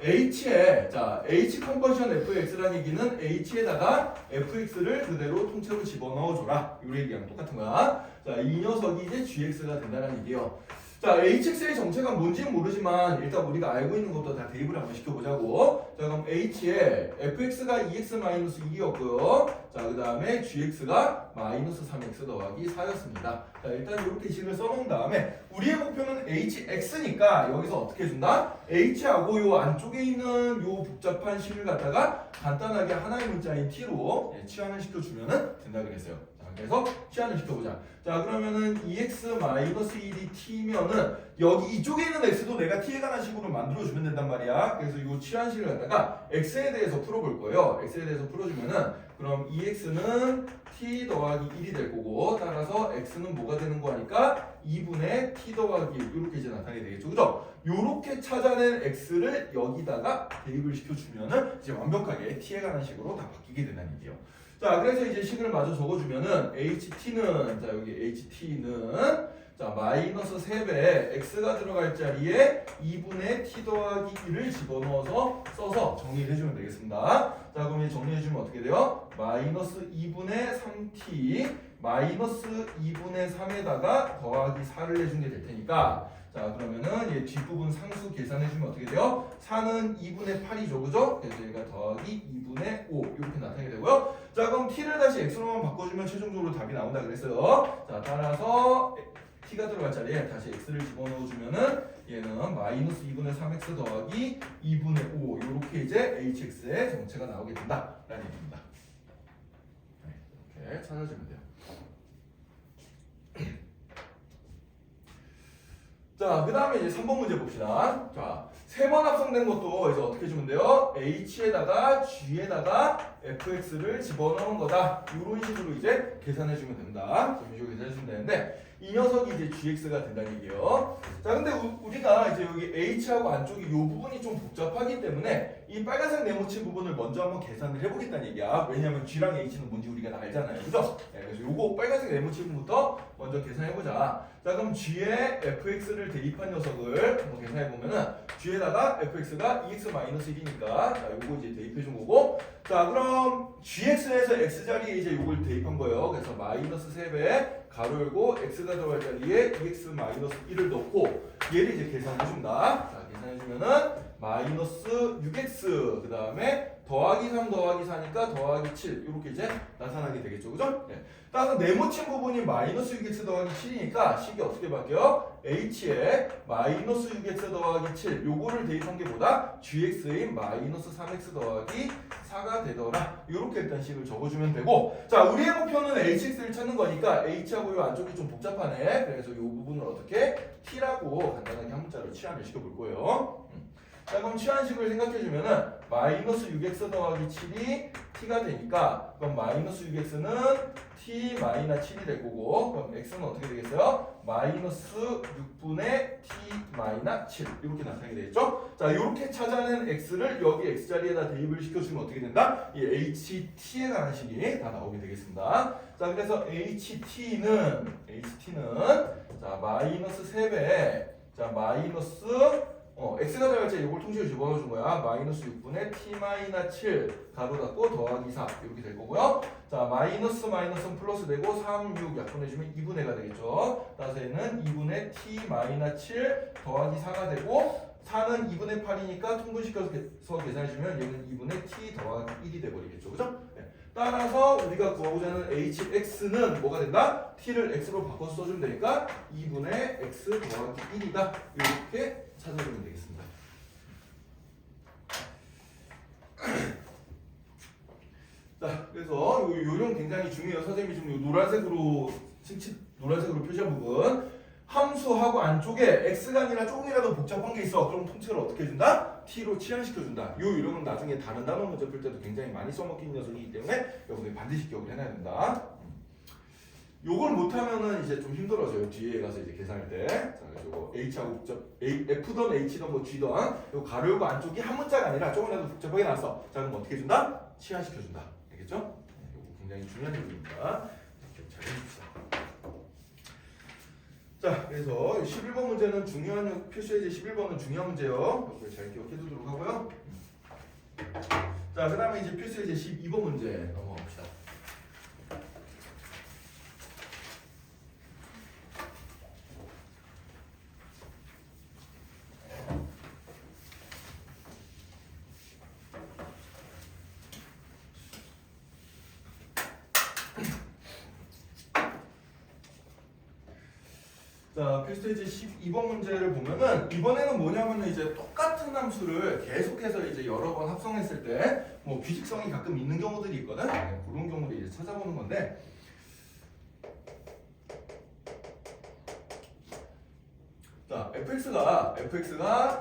H에, 자, H 컨버전 fx라는 얘기는 H에다가 fx를 그대로 통째로 집어넣어줘라. 요 얘기랑 똑같은 거야. 자, 이 녀석이 이제 gx가 된다는 얘기예요. 자, hx의 정체가 뭔지는 모르지만 일단 우리가 알고 있는 것도 다 대입을 한번 시켜보자고. 자, 그럼 h에 fx가 2x-1이었고요. 자, 그 다음에 gx가 마이너스 3x 더하기 4였습니다. 자, 일단 이렇게 식을 써놓은 다음에 우리의 목표는 hx니까 여기서 어떻게 해준다? h하고 요 안쪽에 있는 요 복잡한 식을 갖다가 간단하게 하나의 문자인 t로 치환을 시켜주면 된다 그랬어요. 그래서 치환을 시켜보자. 자, 그러면은 2x-1이 t면은 여기 이쪽에 있는 x도 내가 t에 관한 식으로 만들어주면 된단 말이야. 그래서 이 치환식을 갖다가 x에 대해서 풀어볼 거예요. x에 대해서 풀어주면은 그럼 2x는 t 더하기 1이 될 거고, 따라서 x는 뭐가 되는 거 하니까 2분의 t 더하기 1 이렇게 이제 나타나게 되겠죠. 그죠? 요렇게 찾아낸 x를 여기다가 대입을 시켜주면은 이제 완벽하게 t에 관한 식으로 다 바뀌게 된다는 얘기예요. 자, 그래서 이제 식을 마저 적어주면은 ht는, 자, 여기 ht는, 자, 마이너스 3배 x가 들어갈 자리에 2분의 t 더하기 1을 집어넣어서 써서 정리를 해주면 되겠습니다. 자, 그럼 이제 정리해주면 어떻게 돼요? 마이너스 2분의 3t 마이너스 2분의 3에다가 더하기 4를 해준 게 될 테니까, 자, 그러면은 얘 뒷부분 상수 계산해주면 어떻게 돼요? 4는 2분의 8이죠, 그죠? 그래서 얘가 더하기 2분의 5 이렇게 나타나게 되고요. 자, 그럼 t를 다시 x로만 바꿔주면 최종적으로 답이 나온다 그랬어요. 자, 따라서 t가 들어갈 자리에 다시 x를 집어넣어주면은 얘는 마이너스 2분의 3x 더하기 2분의 5 이렇게 이제 hx의 정체가 나오게 된다라는 얘기입니다. 네, 이렇게 찾아주면 돼요. 자, 그 다음에 이제 3번 문제 봅시다. 자, 3번 합성된 것도 이제 어떻게 주면 돼요? h에다가 g에다가 fx를 집어넣은 거다. 이런 식으로 이제 계산해주면 된다. 이런 식으로 계산해주면 되는데, 이 녀석이 이제 gx가 된다는 얘기예요. 자, 근데 우리가 이제 여기 h하고 안쪽이 이 부분이 좀 복잡하기 때문에 이 빨간색 네모친 부분을 먼저 한번 계산을 해보겠다는 얘기야. 왜냐면 g랑 h는 뭔지 우리가 다 알잖아요. 그죠? 네, 그래서 요거 빨간색 네모친 부분부터 먼저 계산해보자. 자, 그럼 g에 fx를 대입한 녀석을 한번 계산해보면은 g에다가 fx가 2x-1이니까 자, 요거 이제 대입해준 거고, 자, 그럼 gx에서 x 자리에 이제 요걸 대입한 거예요. 그래서 마이너스 3배 가로 열고 x가 들어갈 자리에 2x-1을 넣고 얘를 이제 계산해준다. 자, 계산해주면은 마이너스 6x 그 다음에 더하기 3 더하기 4니까 더하기 7 이렇게 이제 나타나게 되겠죠. 그죠? 네. 따라서 네모친 부분이 마이너스 6x 더하기 7이니까 식이 어떻게 바뀌어요? h에 마이너스 6x 더하기 7 요거를 대입한 게 보다 gx인 마이너스 3x 더하기 4가 되더라. 이렇게 일단 식을 적어주면 되고, 자, 우리의 목표는 hx를 찾는 거니까 h하고 요 안쪽이 좀 복잡하네. 그래서 요 부분을 어떻게 t라고 간단하게 한 문자로 치환을 시켜볼 거예요. 자, 그럼 치환식을 생각해주면은 마이너스 6x 더하기 7이 t가 되니까 그럼 마이너스 6x는 t 마이너스 7이 될 거고, 그럼 x는 어떻게 되겠어요? 마이너스 6분의 t 마이너스 7 이렇게 나타나게 되겠죠? 자, 이렇게 찾아낸 x를 여기 x 자리에다 대입을 시켜주면 어떻게 된다? 이 ht에 관한 식이 다 나오게 되겠습니다. 자, 그래서 ht는 자 마이너스 3배 자 마이너스 x가 들어갈 때 이걸 통째로 집어넣어준 거야. 마이너스 6분의 t-7 가로 닫고 더하기 4 이렇게 될 거고요. 자, 마이너스는 플러스 되고 3, 6 약분해주면 2분의가 되겠죠. 따라서 얘는 2분의 t-7 더하기 4가 되고 4는 2분의 8이니까 통분시켜서 계산해주면 얘는 2분의 t 더하기 1이 돼버리겠죠. 그죠? 네. 따라서 우리가 구하고자 하는 hx는 뭐가 된다? t를 x로 바꿔서 써주면 되니까 2분의 x 더하기 1이다. 이렇게 찾아주면 되겠습니다. 자, 그래서 요령 굉장히 중요해요. 선생님이 지금 노란색으로 표시한 부분. 함수하고 안쪽에 x가 아니라 조금이라도 복잡한 게 있어. 그럼 통째로 어떻게 해준다? t로 치환시켜준다. 요 요령은 나중에 다른 단어 문제 풀 때도 굉장히 많이 써먹힌 녀석이기 때문에 여러분이 반드시 기억을 해놔야 된다. 요걸 못하면은 이제 좀 힘들어져요. 뒤에 가서 이제 계산할 때. 자, 요거 h하고 f든 h든 뭐 g든 요 가로 열고 안쪽이 한 문자가 아니라 조금이라도 복잡하게 나왔어. 자, 그럼 어떻게 해준다? 치환시켜준다. 알겠죠? 요거 굉장히 중요한 요령입니다. 기억 잘 해줍시다. 자, 그래서 11번 문제는 중요한 필수예제 11번은 중요한 문제요. 이걸 잘 기억해 두도록 하고요. 자, 그 다음에 이제 필수예제 12번 문제 넘어가 봅시다. 자, 필수예제 12번 문제를 보면은 이번에는 뭐냐면은 이제 똑같은 함수를 계속해서 이제 여러 번 합성했을 때 뭐 규칙성이 가끔 있는 경우들이 있거든. 네, 그런 경우를 이제 찾아보는 건데. 자, fx가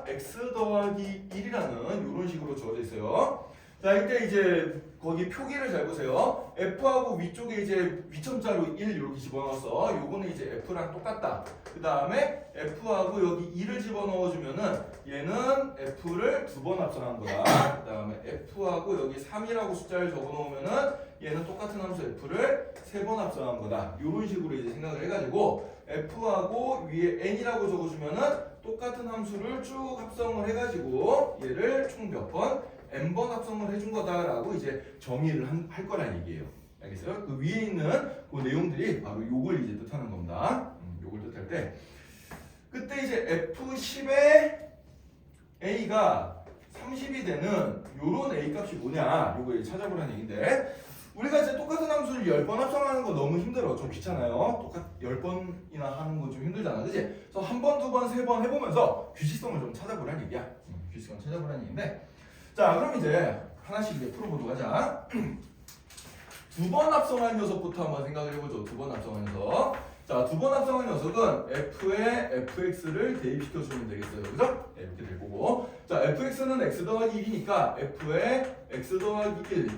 x 더하기 1이라는 이런 식으로 주어져 있어요. 자, 이때 이제 거기 표기를 잘 보세요. f하고 위쪽에 이제 위점자로 1 이렇게 집어넣었어. 요거는 이제 f랑 똑같다. 그 다음에 f하고 여기 2를 집어넣어주면은 얘는 f를 2번 합성한 거다. 그 다음에 f하고 여기 3이라고 숫자를 적어놓으면은 얘는 똑같은 함수 f를 3번 합성한 거다. 요런 식으로 이제 생각을 해가지고 f하고 위에 n이라고 적어주면은 똑같은 함수를 쭉 합성을 해가지고 얘를 총 몇 번? n번 합성을 해준 거다라고 이제 정의를 할 거란 얘기예요. 알겠어요? 그 위에 있는 그 내용들이 바로 요걸 이제 뜻하는 겁니다. 요걸 뜻할 때 그때 이제 F10의 A가 30이 되는 요런 A 값이 뭐냐 요거 이제 찾아보라는 얘기인데 우리가 이제 똑같은 함수를 10번 합성하는 거 너무 힘들어. 좀 귀찮아요. 10번이나 하는 거 좀 힘들잖아. 그치? 그래서 한 번, 두 번, 세 번 해보면서 규칙성을 좀 찾아보라는 얘기야. 규칙성을 찾아보라는 얘기인데 자, 그럼 이제 하나씩 이제 풀어보도록 하자. 2번 합성한 녀석부터 한번 생각을 해보죠. 2번 합성한 녀석. 자, 2번 합성한 녀석은 f에 fx를 대입시켜주면 되겠어요. 그죠? 네, 이렇게 될 거고. 자, fx는 x 더하기 1이니까 f에 x 더하기 1.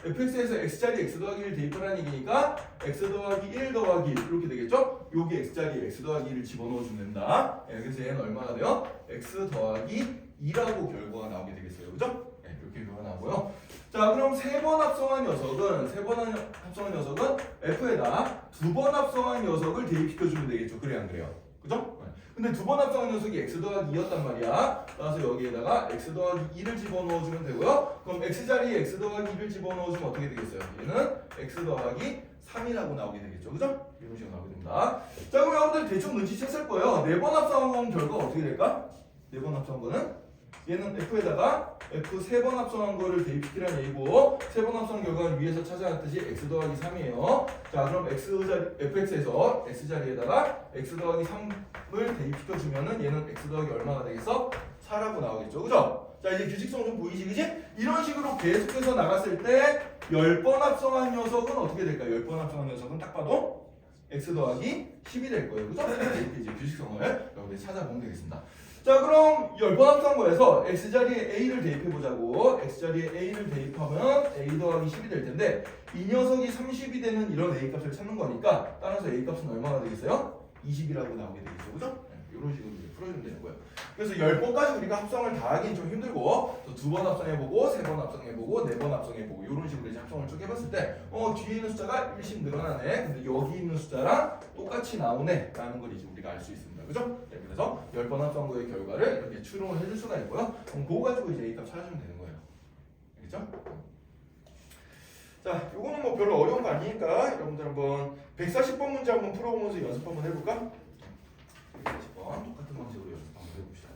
fx에서 x자리에 x 더하기 1 대입하라는 얘기니까 x 더하기 1 더하기 1 이렇게 되겠죠? 여기 x자리에 x 더하기 1을 집어넣어주면 된다. 네, 그래서 얘는 얼마가 돼요? x 더하기 2라고 결과가 나오게 되겠어요. 그죠? 네, 이렇게 결과가 나오고요. 자, 그럼 3번 합성한 녀석은 f에다 2번 합성한 녀석을 대입시켜주면 되겠죠. 그래 안 그래요? 그죠? 네. 근데 2번 합성한 녀석이 x 더하기 2였단 말이야. 따라서 여기에다가 x 더하기 2를 집어넣어주면 되고요. 그럼 x자리에 x 더하기 2를 집어넣어주면 어떻게 되겠어요? 얘는 x 더하기 3이라고 나오게 되겠죠. 그죠? 이런 식으로 나오게 됩니다. 자, 그럼 여러분들 대충 눈치챘을 거예요. 4번 합성한 결과가 어떻게 될까? 4번 합성한 거는 얘는 f에다가 f 3번 합성한 거를 대입시키라는 얘기고 3번 합성 결과는 위에서 찾아놨듯이 x 더하기 3이에요. 자, 그럼 fx에서 x자리에다가 x 더하기 3을 대입시켜주면은 얘는 x 더하기 얼마가 되겠어? 4라고 나오겠죠. 그죠? 자, 이제 규칙성 좀 보이지, 그지? 이런 식으로 계속해서 나갔을 때 10번 합성한 녀석은 어떻게 될까요? 10번 합성한 녀석은 딱 봐도 x 더하기 10이 될 거예요. 그죠? 이렇게 이제 규칙성을 여러분들이 찾아보면 되겠습니다. 자, 그럼 10번 합성한 거에서 x자리에 a를 대입해보자고. x자리에 a를 대입하면 a 더하기 10이 될 텐데 이 녀석이 30이 되는 이런 a 값을 찾는 거니까 따라서 a 값은 얼마가 되겠어요? 20이라고 나오게 되겠죠. 그죠? 이런 식으로 이제 풀어주면 되는 거예요. 그래서 10번까지 우리가 합성을 다 하긴 좀 힘들고 또 2번 합성해보고 3번 합성해보고 4번 합성해보고 이런 식으로 이제 합성을 쭉 해봤을 때 뒤에 있는 숫자가 일씩 늘어나네. 근데 여기 있는 숫자랑 똑같이 나오네 라는 걸 이제 우리가 알 수 있습니다. 그죠? 네, 그래서 10번 합성구의 결과를 이렇게 추론을 해줄 수가 있고요. 그럼 그거 가지고 이제 A값 찾아주면 되는 거예요. 알겠죠? 자, 요거는 뭐 별로 어려운 거 아니니까 여러분들 한번 140번 문제 한번 풀어보면서 연습 한번 해볼까? 140번 똑같은 방식으로 연습 한번 해봅시다.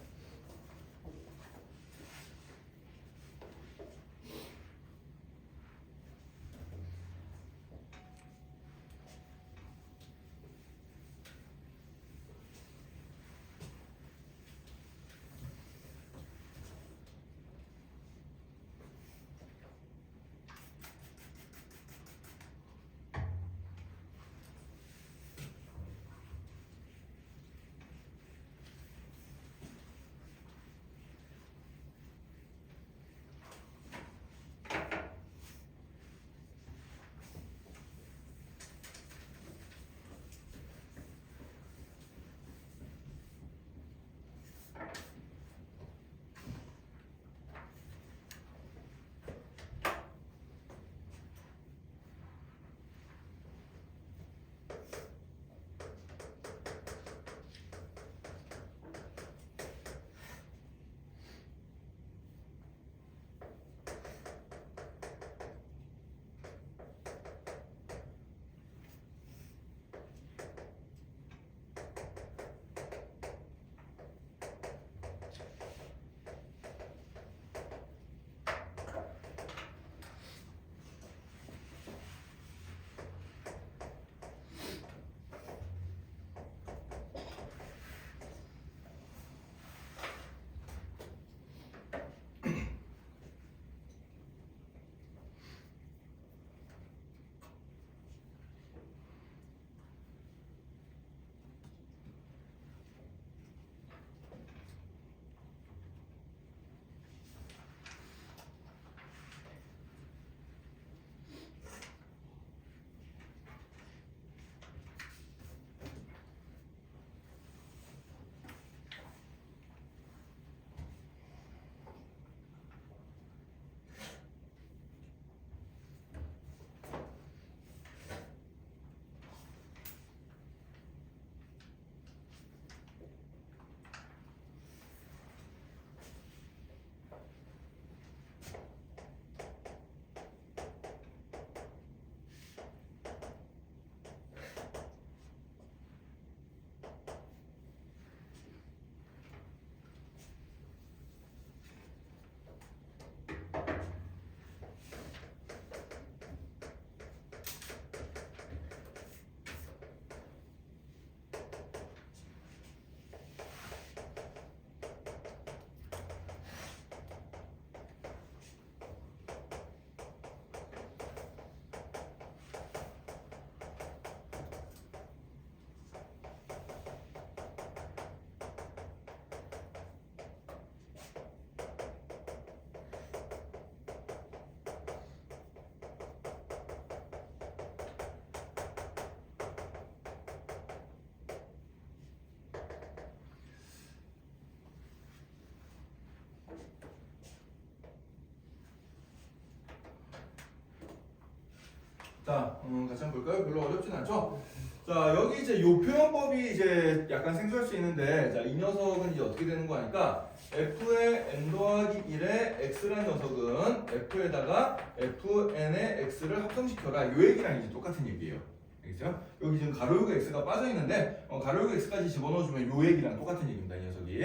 자, 같이 한번 볼까요? 별로 어렵진 않죠? 자, 여기 이제 요 표현법이 이제 약간 생소할 수 있는데, 자, 이 녀석은 이제 어떻게 되는 거 하니까, f의 n 더하기 1의 x라는 녀석은 f에다가 fn의 x를 합성시켜라. 요 얘기랑 이제 똑같은 얘기예요. 알겠죠? 여기 지금 가로유가 x가 빠져 있는데, 가로유가 x까지 집어넣어주면 요 얘기랑 똑같은 얘기입니다. 이 녀석이.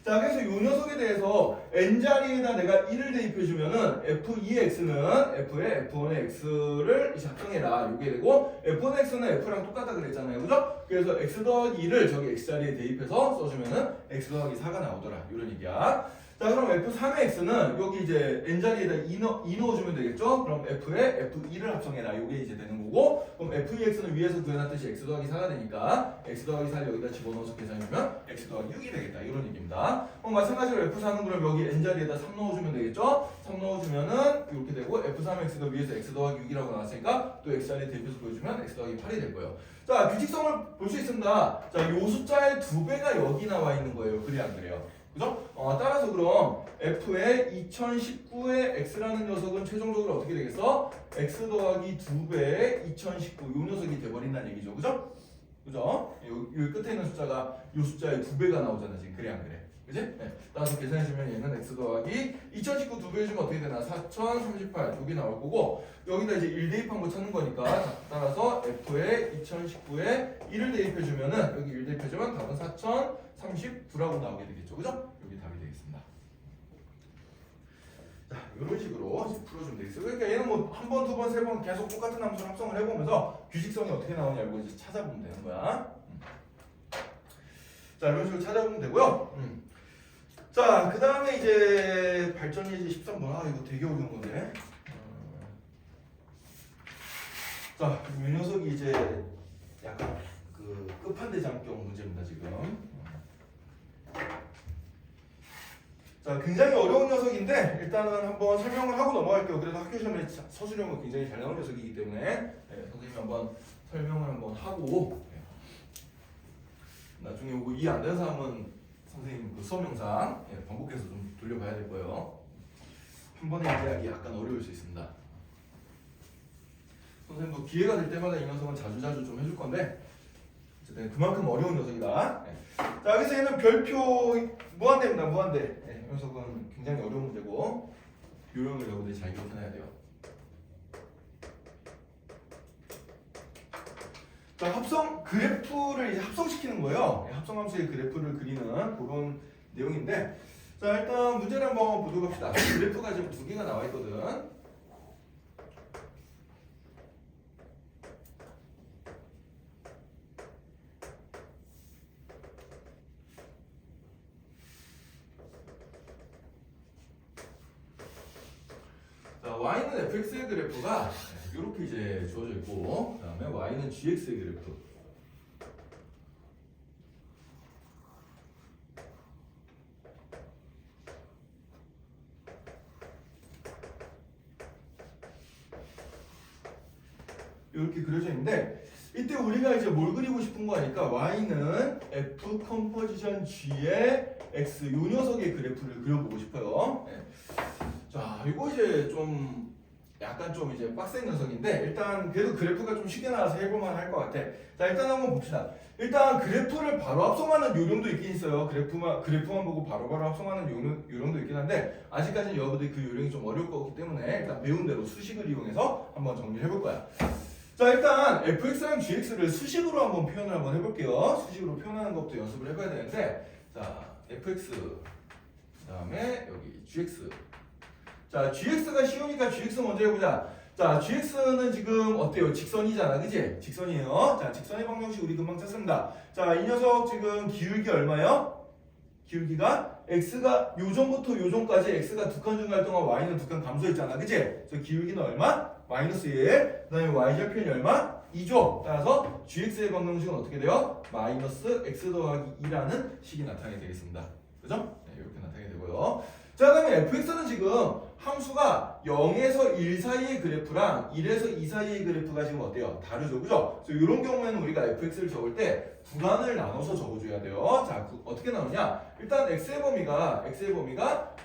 자, 그래서 이 녀석에 대해서 n자리에다 내가 1을 대입해주면은 f2x는 f의 f1의 x를 이제 합성해라. 이게 되고 f1의 x는 f랑 똑같다 그랬잖아요. 그죠? 그래서 x 더하기 2를 저기 x자리에 대입해서 써주면은 x 더하기 4가 나오더라. 이런 얘기야. 자, 자, 그럼 F3의 x는 여기 이제 n자리에다 2 넣어주면 되겠죠? 그럼 f에 f2를 합성해라. 이게 이제 되는 거고, 그럼 f2x는 위에서 구해놨듯이 x 더하기 4가 되니까 x 더하기 4를 여기다 집어넣어서 계산해주면 x 더하기 6이 되겠다. 이런 얘기입니다. 마찬가지로 f4는 그럼 여기 n자리에다 3 넣어주면 되겠죠? 3 넣어주면은 이렇게 되고, f3x가 위에서 x 더하기 6이라고 나왔으니까 또 x자리에 대입해서 보여주면 x 더하기 8이 될 거예요. 자, 규칙성을 볼 수 있습니다. 자, 요 숫자의 2배가 여기 나와 있는 거예요. 그래 안 그래요? 그죠? 따라서 그럼 f의 2019의 x라는 녀석은 최종적으로 어떻게 되겠어? x 더하기 2배의 2019 요 녀석이 돼버린다는 얘기죠. 그죠? 그죠? 요 끝에 있는 숫자가 요 숫자의 2배가 나오잖아 지금. 그래 안 그래? 그지? 네. 따라서 계산해주면 얘는 x 더하기 2019 2배해주면 어떻게 되나? 4038 여기 나올 거고, 여기다 이제 1 대입한 거 찾는 거니까, 따라서 f의 2019에 1을 대입해주면은, 여기 1 대입해주면 답은 4039라고 나오게 되겠죠. 그죠? 여기 답이 되겠습니다. 자, 이런 식으로 이제 풀어주면 되겠어요. 그러니까 얘는 뭐 한 번, 두 번, 세 번 계속 똑같은 함수를 합성을 해보면서 규칙성이 어떻게 나오냐고 이제 찾아보면 되는 거야. 자, 이런 식으로 찾아보면 되고요. 자, 그 다음에 이제 발전 예제 13번. 이거 되게 어려운 건데. 자, 이 녀석이 이제 약간 그 끝판대장경 문제입니다, 지금. 자, 굉장히 어려운 녀석인데 일단은 한번 설명을 하고 넘어갈게요. 그래도 학교 시험에 서술형은 굉장히 잘 나오는 녀석이기 때문에 선생님이 한번 설명을 한번 하고, 나중에 이거 이해 안 되는 사람은 선생님 그 수업 영상 반복해서 좀 돌려봐야 될 거예요. 한 번에 이해하기 약간 어려울 수 있습니다. 선생님도 기회가 될 때마다 이 녀석은 자주자주 좀 해줄 건데 어쨌든 그만큼 어려운 녀석이다. 자, 여기서 얘는 별표 무한대입니다. 무한대. 이 녀석은 굉장히 어려운 문제고 요령을 여러분들이 잘 기억해놔야 돼요. 자, 합성 그래프를 이제 합성시키는 거예요. 합성함수의 그래프를 그리는 그런 내용인데, 자, 일단 문제를 한번 보도록 합시다. 그래프가 지금 2개가 나와 있거든. 자, y는 fx의 그래프가 이렇게 이제 주어져 있고, 그 다음에 y는 gx의 그래프. 이렇게 그려져 있는데, 이때 우리가 이제 뭘 그리고 싶은 거니까 y는 f 컴포지션 g의 x 요 녀석의 그래프를 그려보고 싶어요. 자, 이거 이제 좀 약간 좀 이제 빡센 녀석인데 일단 그래도 그래프가 좀 쉽게 나와서 해볼만 할 것 같아. 자, 일단 한번 봅시다. 일단 그래프를 바로 합성하는 요령도 있긴 있어요. 그래프만 보고 바로바로 합성하는 요령도 있긴 한데 아직까지는 여러분들이 그 요령이 좀 어려울 거기 때문에 일단 배운 대로 수식을 이용해서 한번 정리를 해볼 거야. 자, 일단 fx랑 gx를 수식으로 한번 표현을 한번 해볼게요. 수식으로 표현하는 것부터 연습을 해봐야 되는데, 자, fx 그 다음에 여기 gx. 자, gx가 쉬우니까 gx 먼저 해보자. 자, gx는 지금 어때요? 직선이잖아, 그지? 직선이에요. 자, 직선의 방정식 우리 금방 짰습니다. 자, 이 녀석 지금 기울기 얼마예요? 기울기가 x가 요점부터 요점까지 x가 2칸 증가할 동안 y는 2칸 감소했잖아, 그지? 그래서 기울기는 얼마? 마이너스 1. 그 다음에 y절편이 얼마? 2죠. 따라서 gx의 방정식은 어떻게 돼요? 마이너스 x 더하기 2라는 식이 나타나게 되겠습니다. 그죠? 네, 이렇게 나타나게 되고요. 자, 그 다음에 fx는 지금 함수가 0에서 1 사이의 그래프랑 1에서 2 사이의 그래프가 지금 어때요? 다르죠, 그죠? 그래서 이런 경우에는 우리가 fx를 적을 때 구간을 나눠서 적어줘야 돼요. 자, 어떻게 나오냐? 일단 x의 범위가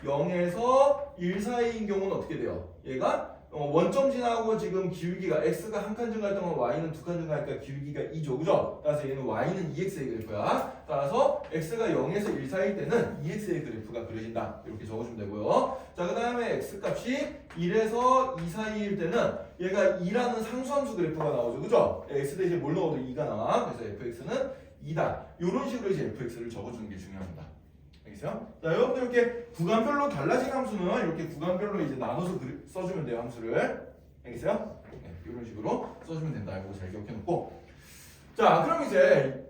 0에서 1 사이인 경우는 어떻게 돼요? 얘가 원점 지나고 지금 기울기가 x가 한 칸 증가할 동안 y는 2칸 증가하니까 기울기가 2죠, 그죠? 따라서 얘는 y는 2x의 그래프야. 따라서 x가 0에서 1 사이일 때는 2x의 그래프가 그려진다. 이렇게 적어주면 되고요. 자, 그 다음에 x 값이 1에서 2 사이일 때는 얘가 2라는 상수함수 그래프가 나오죠, 그죠? x 대신에 뭘 넣어도 2가 나와. 그래서 fx는 2다. 이런 식으로 이제 fx를 적어주는 게 중요합니다. 알겠어요? 자, 여러분들 이렇게 구간별로 달라진 함수는 이렇게 구간별로 이제 나눠서 써주면 돼요, 함수를. 알겠어요? 네, 이런 식으로 써주면 된다. 이거 잘 기억해놓고. 자, 그럼 이제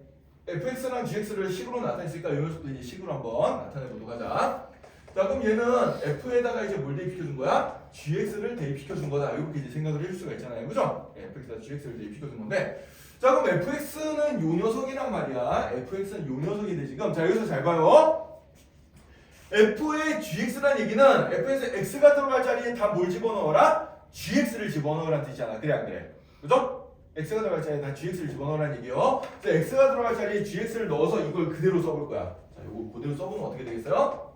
fx랑 gx를 식으로 나타냈으니까 이 녀석도 이제 식으로 한번 나타내보도록 하자. 자, 그럼 얘는 f에다가 이제 뭘 대입시켜 준 거야? gx를 대입시켜 준 거다. 이렇게 이제 생각을 해줄 수가 있잖아요. 그죠? fx에다 gx를 대입시켜 준 건데. 자, 그럼 fx는 요 녀석이란 말이야. fx는 요 녀석인데 지금. 자, 여기서 잘 봐요. f의 gx라는 얘기는 f에서 x가 들어갈 자리에 다 뭘 집어넣어라? gx를 집어넣으라는 뜻이잖아. 그래 안 그래? 그죠? x가 들어갈 자리에 다 gx를 집어넣으라는 얘기요. 그래서 x가 들어갈 자리에 gx를 넣어서 이걸 그대로 써볼 거야. 자, 이거 그대로 써보면 어떻게 되겠어요?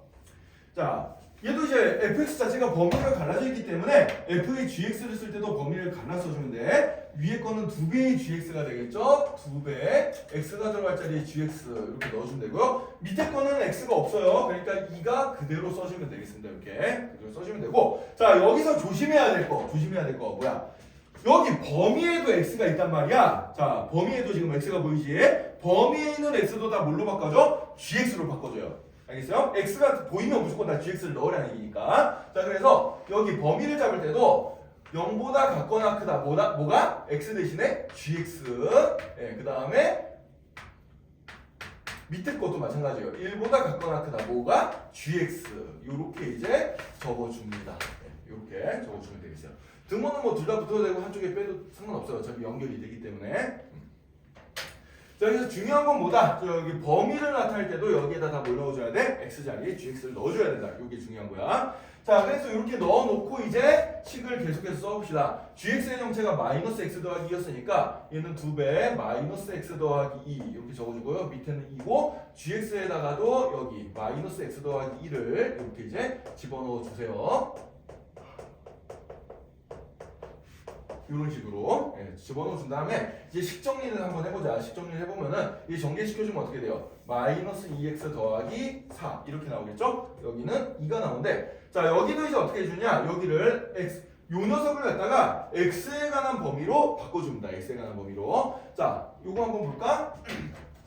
자, 얘도 이제 fx 자체가 범위가 갈라져 있기 때문에 f의 gx를 쓸 때도 범위를 갈라 써주면 돼. 위에 거는 2배의 gx가 되겠죠? 2배 x가 들어갈 자리에 gx 이렇게 넣어주면 되고요. 밑에 거는 x가 없어요. 그러니까 2가 그대로 써주면 되겠습니다. 이렇게 그대로 써주면 되고, 자, 여기서 조심해야 될 거 뭐야? 여기 범위에도 x가 있단 말이야. 자, 범위에도 지금 x가 보이지? 범위에 있는 x도 다 뭘로 바꿔줘? gx로 바꿔줘요. 알겠어요? x가 보이면 무조건 다 gx를 넣으라는 얘기니까. 자, 그래서 여기 범위를 잡을 때도 0보다 같거나 크다. 뭐가? x 대신에 gx. 예, 그 다음에 밑에 것도 마찬가지예요. 1보다 같거나 크다. 뭐가? gx. 요렇게 이제 적어줍니다. 이렇게 적어주면 되겠어요. 등호는 뭐 둘 다 붙어도 되고 한쪽에 빼도 상관없어요. 어차피 연결이 되기 때문에. 자, 그래서 중요한 건 뭐다? 여기 범위를 나타낼 때도 여기에다 다 뭘 넣어줘야 돼? x 자리에 gx를 넣어줘야 된다. 이게 중요한 거야. 자, 그래서 이렇게 넣어놓고 이제 식을 계속해서 써봅시다. gx의 정체가 마이너스 x 더하기 2였으니까 얘는 2배 마이너스 x 더하기 2 이렇게 적어주고요. 밑에는 2고 gx에다가도 여기 마이너스 x 더하기 2를 이렇게 이제 집어넣어 주세요. 이런 식으로 집어넣어 준 다음에 이제 식정리를 한번 해보자. 식정리를 해보면은 이 전개시켜주면 어떻게 돼요? 마이너스 2x 더하기 4 이렇게 나오겠죠? 여기는 2가 나오는데, 자, 여기도 이제 어떻게 해주냐? 여기를 x 요 녀석을 갖다가 x에 관한 범위로 바꿔줍니다. x에 관한 범위로. 자, 요거 한번 볼까?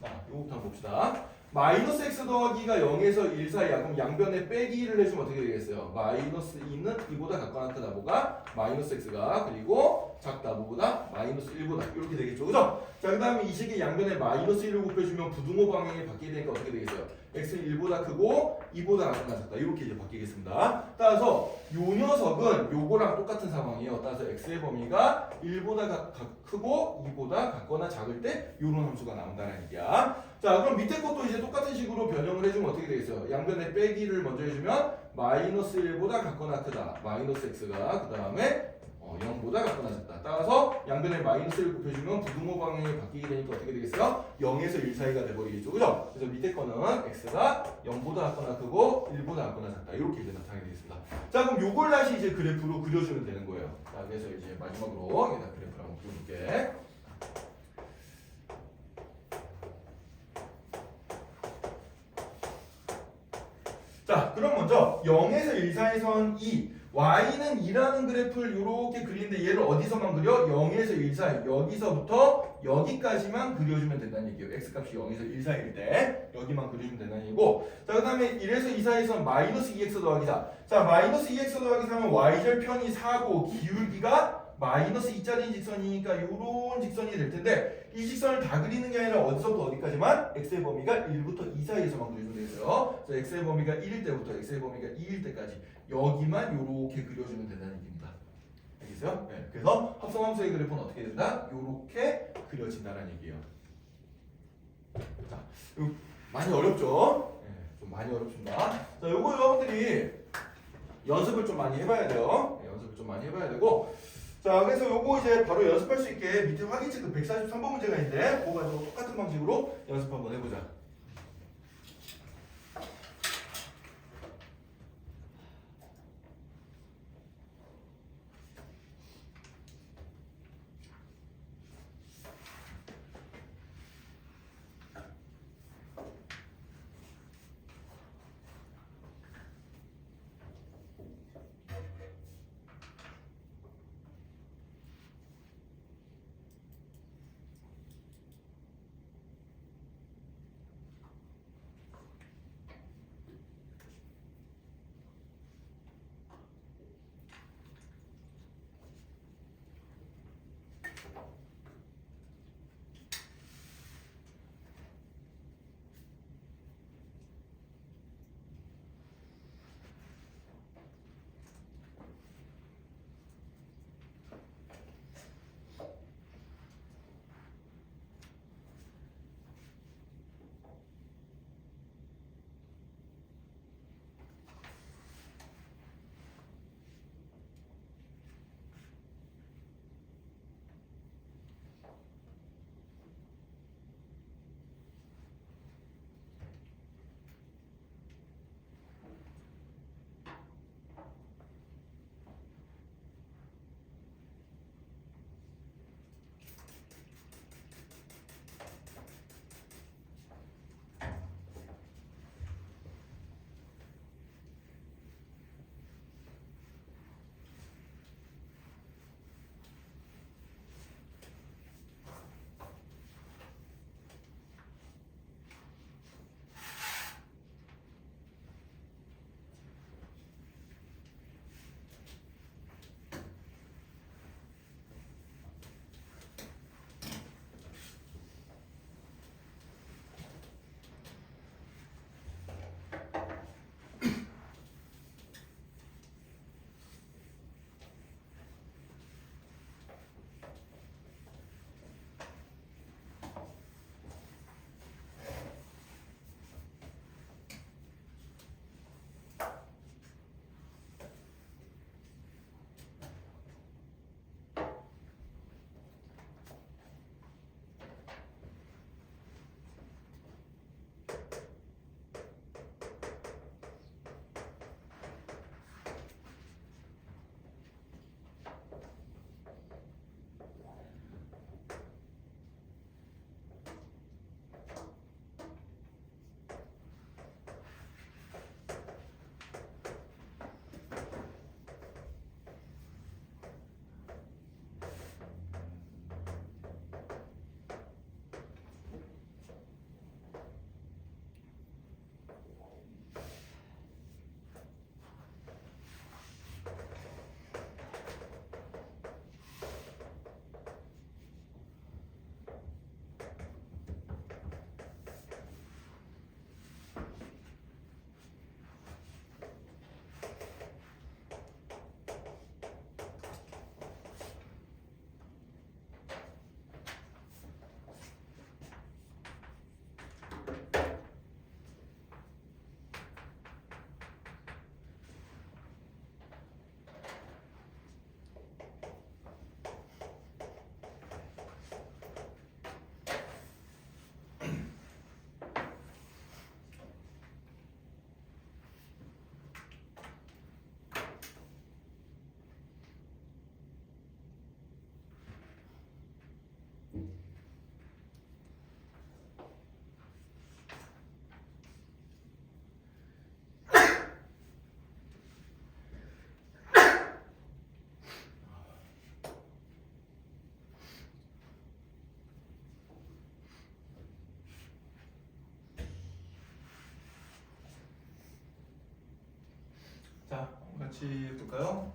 자, 요거부터 한번 봅시다. 마이너스 x 더하기가 0에서 1 사이야. 그럼 양변에 빼기를 해주면 어떻게 되겠어요? 마이너스 2는 2보다 같거나 크다. 뭐가? 마이너스 x가. 그리고 작다. 뭐보다? 마이너스 1보다. 이렇게 되겠죠. 그죠? 자, 그 다음에 이 식의 양변에 마이너스 1을 곱해주면 부등호 방향이 바뀌게 되니까 어떻게 되겠어요? x는 1보다 크고 2보다 같거나 작다. 이렇게 이제 바뀌겠습니다. 따라서 요 녀석은 요거랑 똑같은 상황이에요. 따라서 x의 범위가 1보다 크고 2보다 같거나 작을 때 요런 함수가 나온다는 얘기야. 자, 그럼 밑에 것도 이제 똑같은 식으로 변형을 해주면 어떻게 되겠어요? 양변에 빼기를 먼저 해주면 마이너스 1보다 같거나 크다. 마이너스 x가 그 다음에 0보다 같거나 작다. 따라서 양변에 마이너스를 곱해주면 부등호 방향이 바뀌게 되니까 어떻게 되겠어요? 0에서 1 사이가 돼버리겠죠. 그죠? 그래서 밑에 거는 x가 0보다 같거나 크고 1보다 같거나 작다. 이렇게 이제 나타나게 되겠습니다. 자, 그럼 요걸 다시 이제 그래프로 그려주면 되는 거예요. 자, 그래서 이제 마지막으로 여기다 그래프를 한번 그려볼게. 자, 그럼 먼저 0에서 1 사이선 2 y는 2라는 그래프를 이렇게 그리는데 얘를 어디서만 그려? 0에서 1 사이. 여기서부터 여기까지만 그려주면 된다는 얘기예요. x값이 0에서 1 사이일 때 여기만 그려주면 된다는 얘기고, 자, 그 다음에 1에서 2 사이에서 마이너스 2x 더하기 4. 자, 마이너스 2x 더하기 4면 y절편이 4고 기울기가 마이너스 2짜리 직선이니까 요런 직선이 될 텐데, 이 직선을 다 그리는 게 아니라 어디서부터 어디까지만? x의 범위가 1부터 2 사이에서만 그려주면 되겠어요. 자, x의 범위가 1일 때부터 x의 범위가 2일 때까지 여기만 요렇게 그려주면 된다는 얘기입니다. 알겠어요? 네. 그래서 합성함수의 그래프는 어떻게 된다? 요렇게 그려진다는 얘기예요. 자, 많이 어렵죠? 네, 좀 많이 어렵습니다. 자, 요거 여러분들이 연습을 좀 많이 해봐야 돼요. 네, 연습을 좀 많이 해봐야 되고, 자, 그래서 요거 이제 바로 연습할 수 있게 밑에 확인 체크 143번 문제가 있는데 그거 가지고 똑같은 방식으로 연습 한번 해보자. 같이 볼까요?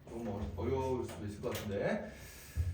좀 어려울 수도 있을 것 같은데.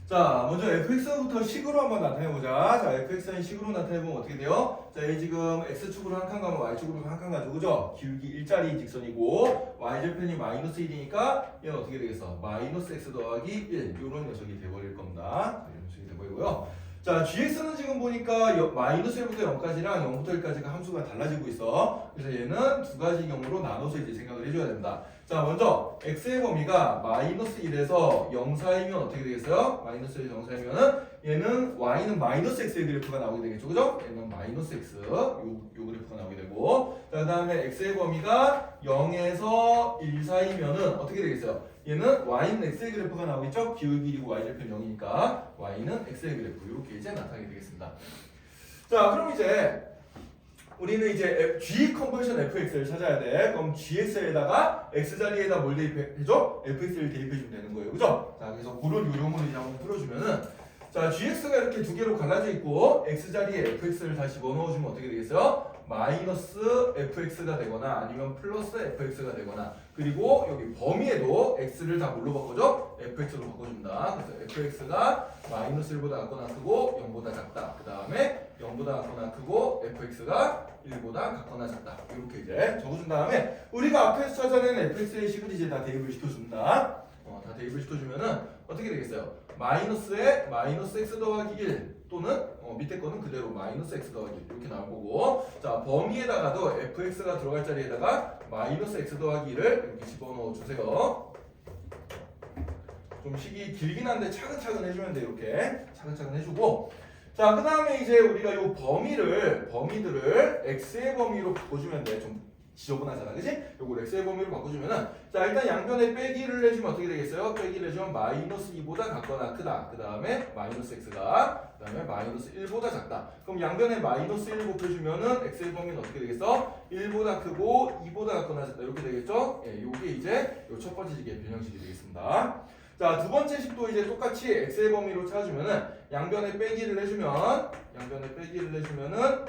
자, 먼저 fx부터 식으로 한번 나타내보자. 자, fx는 식으로 나타내보면 어떻게 돼요? 자, 이 지금 x축으로 한 칸 가면 y축으로 한 칸 가죠, 그죠? 기울기 일자리 직선이고 y절편이 마이너스 1이니까 얘는 어떻게 되겠어? 마이너스 x 더하기 1 이런 녀석이 돼버릴 겁니다. 이런 녀석이 돼버리고요. 자, gx는 지금 보니까 마이너스 1부터 0까지랑 0부터 1까지가 함수가 달라지고 있어. 그래서 얘는 두 가지 경우로 나눠서 이제 생각을 해줘야 됩니다. 자, 먼저 x의 범위가 마이너스 1에서 0 사이면 어떻게 되겠어요? 마이너스 1에서 0 사이면은 얘는 y는 마이너스 x의 그래프가 나오게 되겠죠, 그죠? 얘는 마이너스 x 요 그래프가 나오게 되고, 자, 그 다음에 x의 범위가 0에서 1 사이면은 어떻게 되겠어요? 얘는 y는 x의 그래프가 나오겠죠? 기울기이고 y절편 0이니까 y는 x의 그래프 이렇게 이제 나타나게 되겠습니다. 자, 그럼 이제 우리는 이제 g 컨버전 fx를 찾아야 돼. 그럼 gx에다가 x 자리에다 뭘 대입해줘? fx를 대입해주면 되는 거예요, 그죠? 자, 그래서 그런 요령을 이제 한번 풀어주면은, 자, gx가 이렇게 두 개로 갈라져 있고 x 자리에 fx를 다시 집어넣어주면 어떻게 되겠어요? 마이너스 fx가 되거나 아니면 플러스 fx가 되거나, 그리고 여기 범위에도 x를 다 뭘로 바꿔줘? fx로 바꿔줍니다. 그래서 fx가 마이너스 1보다 작거나 크고 0보다 작다. 그 다음에 0보다 작거나 크고 fx가 1보다 작거나 작다. 이렇게 이제 적어준 다음에 우리가 앞에서 찾아낸 fx의 식을 이제 다 대입을 시켜줍니다. 다 대입을 시켜주면은 어떻게 되겠어요? 마이너스에 마이너스 x 더하기 1 또는 밑에 거는 그대로 마이너스 x 더하기 1 이렇게 나올 거고, 자, 범위에다가도 fx가 들어갈 자리에다가 마이너스 x 더하기 1을 이렇게 집어넣어 주세요. 좀 식이 길긴 한데 차근차근 해주면 돼. 이렇게 차근차근 해주고, 자, 그 다음에 이제 우리가 요 범위들을 x의 범위로 바꿔주면 돼. 좀 지저분하잖아, 그지? 요걸 x의 범위로 바꿔주면은, 자, 일단 양변에 빼기를 해주면 어떻게 되겠어요? 빼기를 해주면 마이너스 2보다 작거나 크다. 그 다음에 마이너스 x가, 그 다음에 마이너스 1보다 작다. 그럼 양변에 마이너스 1 곱해주면은 x의 범위는 어떻게 되겠어? 1보다 크고 2보다 작거나 작다. 이렇게 되겠죠? 예, 요게 이제 요 첫 번째 식의 변형식이 되겠습니다. 자, 두 번째 식도 이제 똑같이 x의 범위로 찾아주면은 양변에 빼기를 해주면은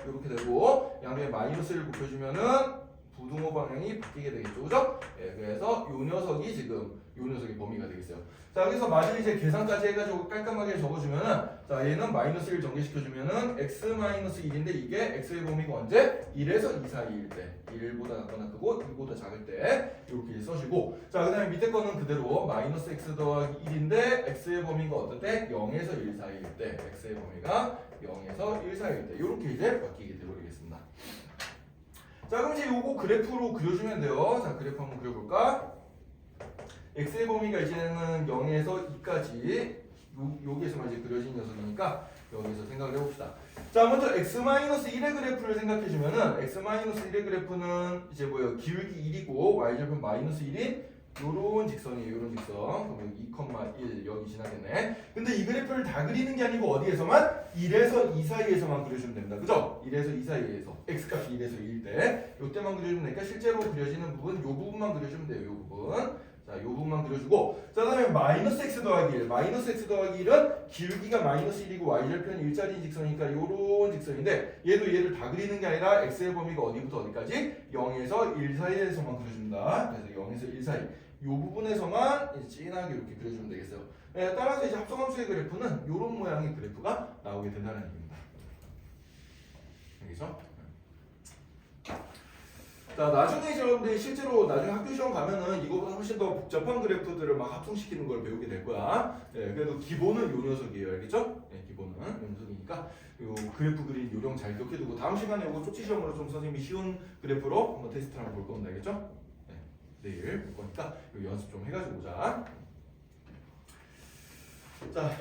이렇게 되고, 양변에 마이너스 1 곱해주면은 부등호 방향이 바뀌게 되겠죠, 그죠? 예, 그래서 요 녀석이 지금 요 녀석의 범위가 되겠어요. 자, 그래서 마지막 이제 계산까지 해가지고 깔끔하게 적어주면은, 자, 얘는 마이너스 1 전개시켜주면은 x 마이너스 1인데 이게 x의 범위가 언제? 1에서 2 사이일 때, 1보다 작거나 크고 2보다 작을 때 이렇게 써주고, 자, 그 다음에 밑에 거는 그대로 마이너스 x 더하기 1인데 x의 범위가 어떨 때? 0에서 1 사이일 때, x의 범위가 0에서 1 사이일 때 이렇게 이제 바뀌게 되어버리겠습니다. 자, 그럼 이제 요거 그래프로 그려주면 돼요. 자, 그래프 한번 그려볼까? x의 범위가 이제는 0에서 2까지 여기에서만 이제 그려진 녀석이니까 여기서 생각을 해봅시다. 자, 먼저 x-1의 그래프를 생각해주면은 x-1의 그래프는 이제 뭐예요? 기울기 1이고 y절편 마이너스 1인 요런 직선이에요. 요런 직선. 그럼 여기 2,1 여기 지나겠네. 근데 이 그래프를 다 그리는 게 아니고 어디에서만? 1에서 2 사이에서만 그려주면 됩니다. 그죠? 1에서 2 사이에서 x값이 1에서 2일 때 요때만 그려주면 되니까 실제로 그려지는 부분 요 부분만 그려주면 돼요. 요 부분. 자, 요 부분만 그려주고, 자, 그다음에 마이너스 x 더하기 1. 마이너스 x 더하기 1은 기울기가 마이너스 1이고 y절편이 일자리 직선이니까 요런 직선인데 얘를 다 그리는 게 아니라 x의 범위가 어디부터 어디까지? 0에서 1 사이에서만 그려준다. 그래서 0에서 1 사이. 요 부분에서만 이제 진하게 이렇게 그려주면 되겠어요. 네, 따라서 이제 합성함수의 그래프는 요런 모양의 그래프가 나오게 된다는 얘기입니다. 알겠죠? 자, 나중에 여러분들이 실제로 나중에 학교 시험 가면은 이거보다 훨씬 더 복잡한 그래프들을 막 합성시키는 걸 배우게 될 거야. 네, 그래도 기본은 요 녀석이에요. 알겠죠? 네, 기본은 요 녀석이니까 요 그래프 그린 요령 잘 기억해두고 다음 시간에 요거 쪽지 시험으로 좀 선생님이 쉬운 그래프로 한번 테스트를 한번 볼 겁니다. 알겠죠? 네, 내일 볼 거니까 요 연습 좀 해가지고 오자. 자,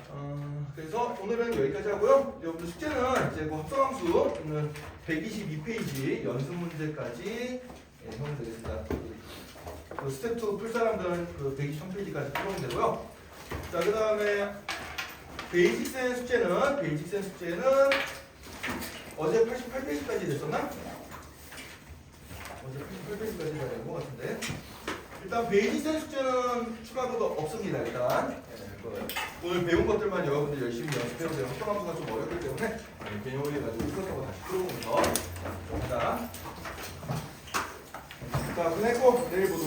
그래서 오늘은 여기까지 하고요. 여러분들 숙제는 이제 그 합성함수 오늘 122페이지 연습 문제까지 하면 되겠습니다. 그 스텝 2 풀 사람들은 그 123페이지까지 풀어오면 되고요. 자, 그 다음에 베이직센 숙제는 어제 88페이지까지 됐었나? 어제 88페이지까지 다 된 것 같은데. 일단 베이직센 숙제는 추가로 없습니다. 일단 오늘 배운 것들만 여러분들 열심히 연습해보세요. 합성함수가 좀 어렵기 때문에 개념을 해가지고 풀었다고 다시 풀어보면서 좀 하자. 자, 끝냈고 내일 보도록